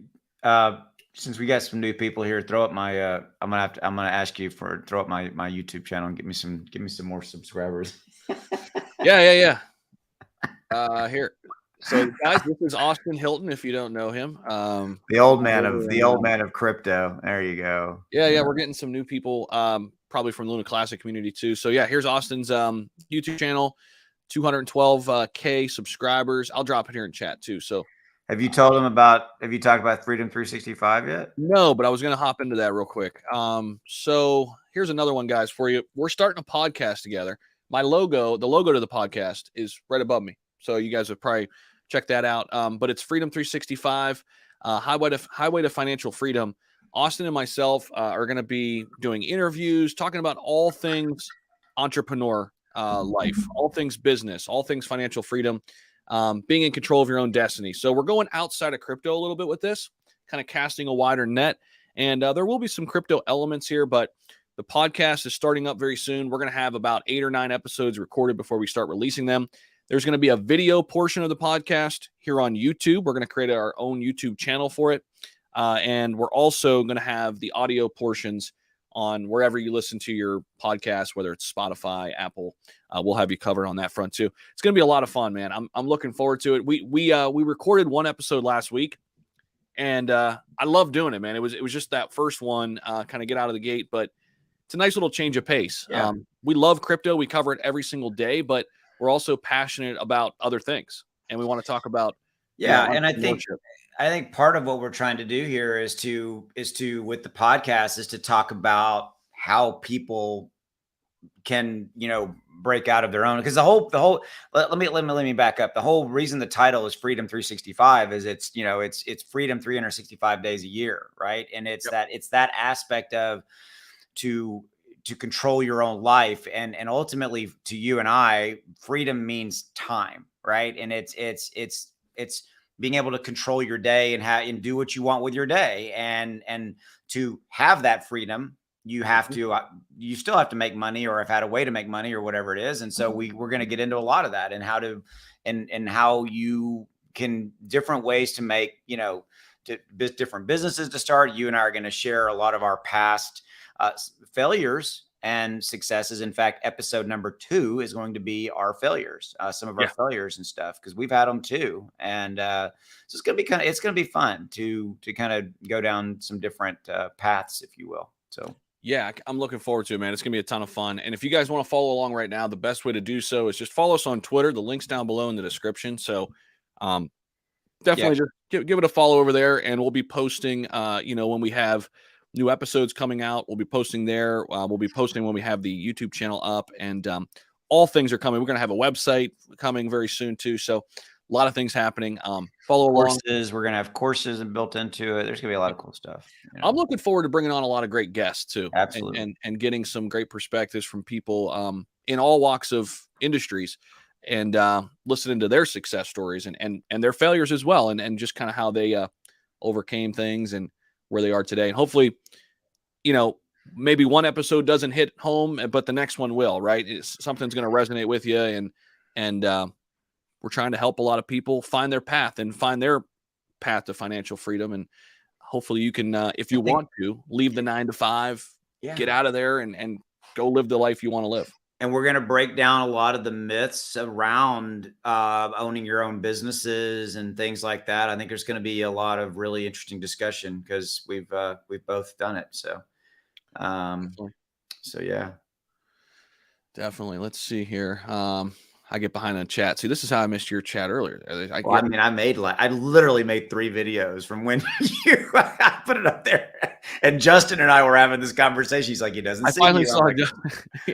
since we got some new people here, throw up my. I'm gonna ask you throw up my YouTube channel and give me some more subscribers. Yeah. Here. So guys, this is Austin Hilton. If you don't know him, the old man of crypto. There you go. Yeah. We're getting some new people, probably from the Luna Classic community too. So yeah, here's Austin's YouTube channel, 212K subscribers. I'll drop it here in chat too. So have you talked about Freedom 365 yet? No, but I was going to hop into that real quick. So here's another one, guys, for you. We're starting a podcast together. My logo, the logo to the podcast is right above me. So you guys have probably checked that out. But it's Freedom 365, Highway to Financial Freedom. Austin and myself are going to be doing interviews, talking about all things entrepreneur life, all things business, all things financial freedom, being in control of your own destiny. So we're going outside of crypto a little bit with this, kind of casting a wider net. And there will be some crypto elements here, but the podcast is starting up very soon. We're going to have about 8 or 9 episodes recorded before we start releasing them. There's going to be a video portion of the podcast here on YouTube. We're going to create our own YouTube channel for it. And we're also going to have the audio portions on wherever you listen to your podcast, whether it's Spotify, Apple. We'll have you covered on that front too. It's going to be a lot of fun, man. I'm looking forward to it. We recorded one episode last week, and I love doing it, man. It was just that first one, kind of get out of the gate, but it's a nice little change of pace. Yeah. We love crypto. We cover it every single day, but we're also passionate about other things, and we want to talk about. And I think part of what we're trying to do here is to with the podcast is to talk about how people can, break out of their own, because the whole let me back up. The whole reason the title is Freedom 365 is it's freedom 365 days a year, right? And it's that aspect of to control your own life, and ultimately to you and I, freedom means time, right? And it's being able to control your day and do what you want with your day, and to have that freedom, you have to you still have to make money, or have had a way to make money, or whatever it is. And so we're going to get into a lot of that, and how to and how you can, different ways to make, different businesses to start. You and I are going to share a lot of our past failures and successes. In fact, episode number 2 is going to be our failures, some of our failures and stuff, because we've had them too. And so it's going to be fun to kind of go down some different paths, if you will. So yeah, I'm looking forward to it, man. It's going to be a ton of fun. And if you guys want to follow along right now, the best way to do so is just follow us on Twitter. The link's down below in the description. So definitely just give it a follow over there. And we'll be posting, when we have new episodes coming out, we'll be posting there. We'll be posting when we have the YouTube channel up. And all things are coming. We're going to have a website coming very soon, too. So a lot of things happening. Follow along. We're going to have courses built into it. There's going to be a lot of cool stuff. I'm looking forward to bringing on a lot of great guests too. Absolutely. And getting some great perspectives from people in all walks of industries, and listening to their success stories and their failures as well. And just kind of how they overcame things and where they are today. And hopefully, maybe one episode doesn't hit home, but the next one will, right? Something's going to resonate with you. And we're trying to help a lot of people find their path and find their path to financial freedom. And hopefully you can, if you want to, leave the 9 to 5, get out of there and go live the life you want to live. And we're going to break down a lot of the myths around owning your own businesses and things like that. I think there's going to be a lot of really interesting discussion because we've both done it. So, yeah, definitely. Let's see here. I get behind the chat. See, this is how I missed your chat earlier. I literally made 3 videos from when I put it up there. And Justin and I were having this conversation. He's like, he doesn't see you. Saw it.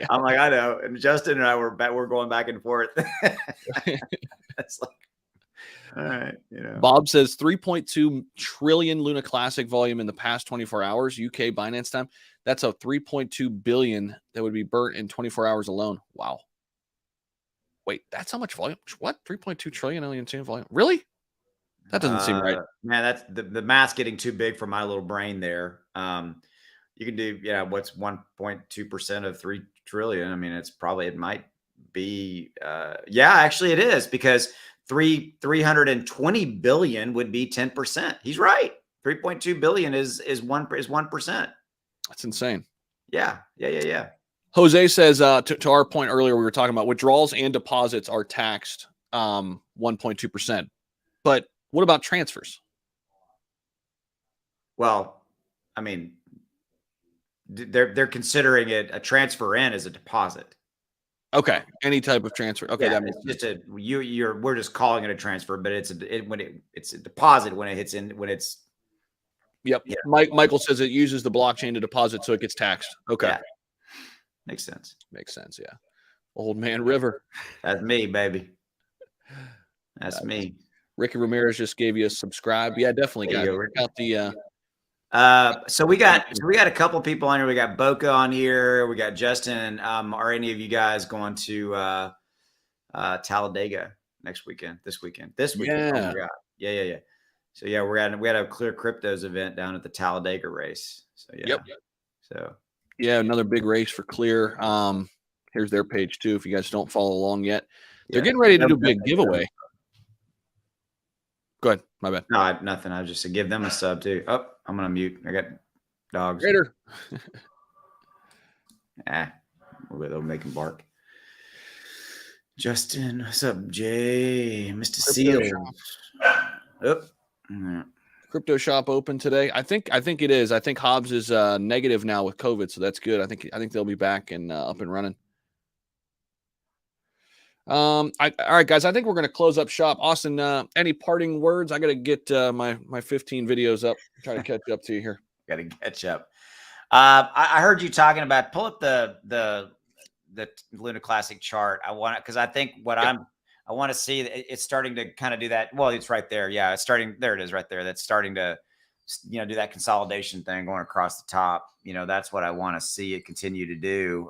I'm like, I know. And Justin and I we're going back and forth. It's like, all right. Bob says 3.2 trillion Luna Classic volume in the past 24 hours, UK Binance time. That's a 3.2 billion that would be burnt in 24 hours alone. Wow. Wait, that's how much volume? What? 3.2 trillion alien volume? Really? That doesn't seem right. Man, that's the math's getting too big for my little brain there. You can do, what's 1.2% of 3 trillion? I mean, it might be, actually it is, because 320 billion would be 10%. He's right. 3.2 billion is 1%. That's insane. Yeah. Jose says, to our point earlier, we were talking about withdrawals and deposits are taxed 1.2%. But what about transfers? Well, I mean, they're considering it a transfer in as a deposit. Okay, any type of transfer. Okay, that makes sense. We're just calling it a transfer, but it's a deposit when it hits in when it's. Yep. Yeah. Michael says it uses the blockchain to deposit, so it gets taxed. Okay. Yeah. Makes sense. Yeah. Old Man River. That's me, baby. That's me. Ricky Ramirez just gave you a subscribe. Yeah, definitely, guys. Check out the. So we got a couple people on here. We got Boca on here. We got Justin. Are any of you guys going to Talladega this weekend? Yeah. Yeah. So yeah, we had a Clear Cryptos event down at the Talladega race. So yeah. Yep. So yeah, another big race for Clear. Here's their page too. If you guys don't follow along yet, they're getting ready to do a big giveaway. Go ahead. My bad. No, nothing. I was just to give them a sub too. Oh, I'm gonna mute. I got dogs. Raider. They'll make them bark. Justin, what's up, Jay? Mr. Seal. Crypto shop open today. I think it is. I think Hobbs is negative now with COVID, so that's good. I think they'll be back and up and running. All right, guys. I think we're going to close up shop. Austin, any parting words? I got to get my 15 videos up. Try to catch up to you here. Got to catch up. I heard you talking about pull up the Luna Classic chart. I want it because I think I want to see it's starting to kind of do that. Well, it's right there. Yeah, it's starting. There it is, right there. That's starting to do that consolidation thing going across the top. That's what I want to see it continue to do.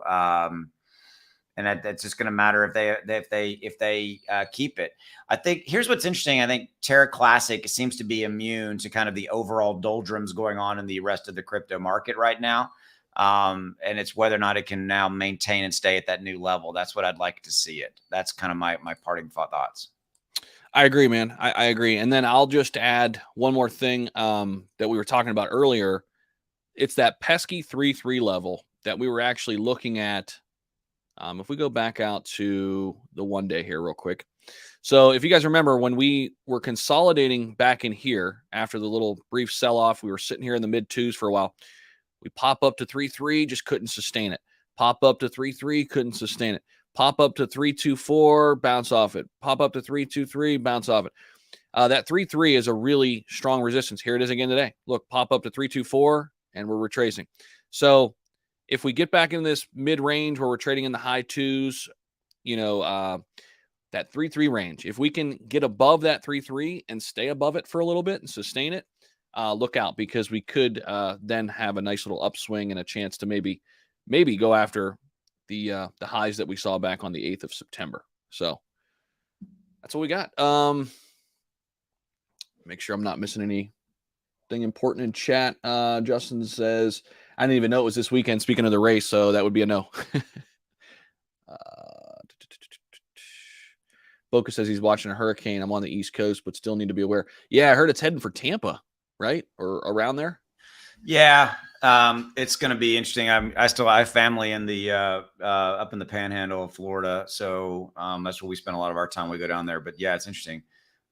And that's just going to matter if they keep it. I think here's what's interesting. I think Terra Classic seems to be immune to kind of the overall doldrums going on in the rest of the crypto market right now. And it's whether or not it can now maintain and stay at that new level. That's what I'd like to see it. That's kind of my parting thoughts. I agree, man. I agree. And then I'll just add one more thing that we were talking about earlier. It's that pesky 3-3 level. that we were actually looking at. If we go back out to the 1 day here real quick. So if you guys remember when we were consolidating back in here after the little brief sell-off, we were sitting here in the mid twos for a while. We pop up to 3.3, just couldn't sustain it. Pop up to 3.3, couldn't sustain it. Pop up to 3.24, bounce off it. Pop up to 3.23, bounce off it. That 3.3 is a really strong resistance. Here it is again today. Look, pop up to 3.24, and we're retracing. So if we get back in this mid-range where we're trading in the high twos, that 3.3 range, if we can get above that 3.3 and stay above it for a little bit and sustain it, look out, because we could then have a nice little upswing and a chance to maybe go after the highs that we saw back on the 8th of September. So that's what we got. Make sure I'm not missing anything important in chat. Justin says, I didn't even know it was this weekend, speaking of the race, so that would be a no. Boca says he's watching a hurricane. I'm on the East Coast, but still need to be aware. Yeah, I heard it's heading for Tampa, right? Or around there. Yeah, it's going to be interesting. I have family in the up in the Panhandle of Florida, so that's where we spend a lot of our time. We go down there, but yeah, it's interesting.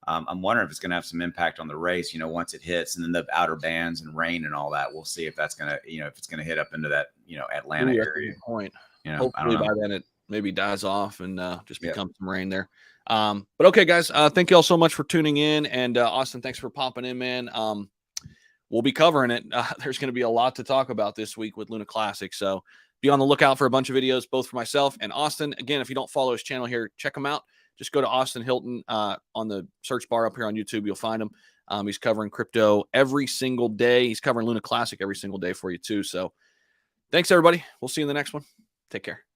I'm wondering if it's going to have some impact on the race, once it hits, and then the outer bands and rain and all that. We'll see if that's going to, if it's going to hit up into that, Atlanta area. Point. Hopefully I don't know. By then it maybe dies off and just becomes some rain there. But okay, guys, thank you all so much for tuning in. And Austin, thanks for popping in, man. We'll be covering it. There's going to be a lot to talk about this week with Luna Classic. So be on the lookout for a bunch of videos, both for myself and Austin. Again, if you don't follow his channel here, check him out. Just go to Austin Hilton on the search bar up here on YouTube. You'll find him. He's covering crypto every single day. He's covering Luna Classic every single day for you too. So thanks, everybody. We'll see you in the next one. Take care.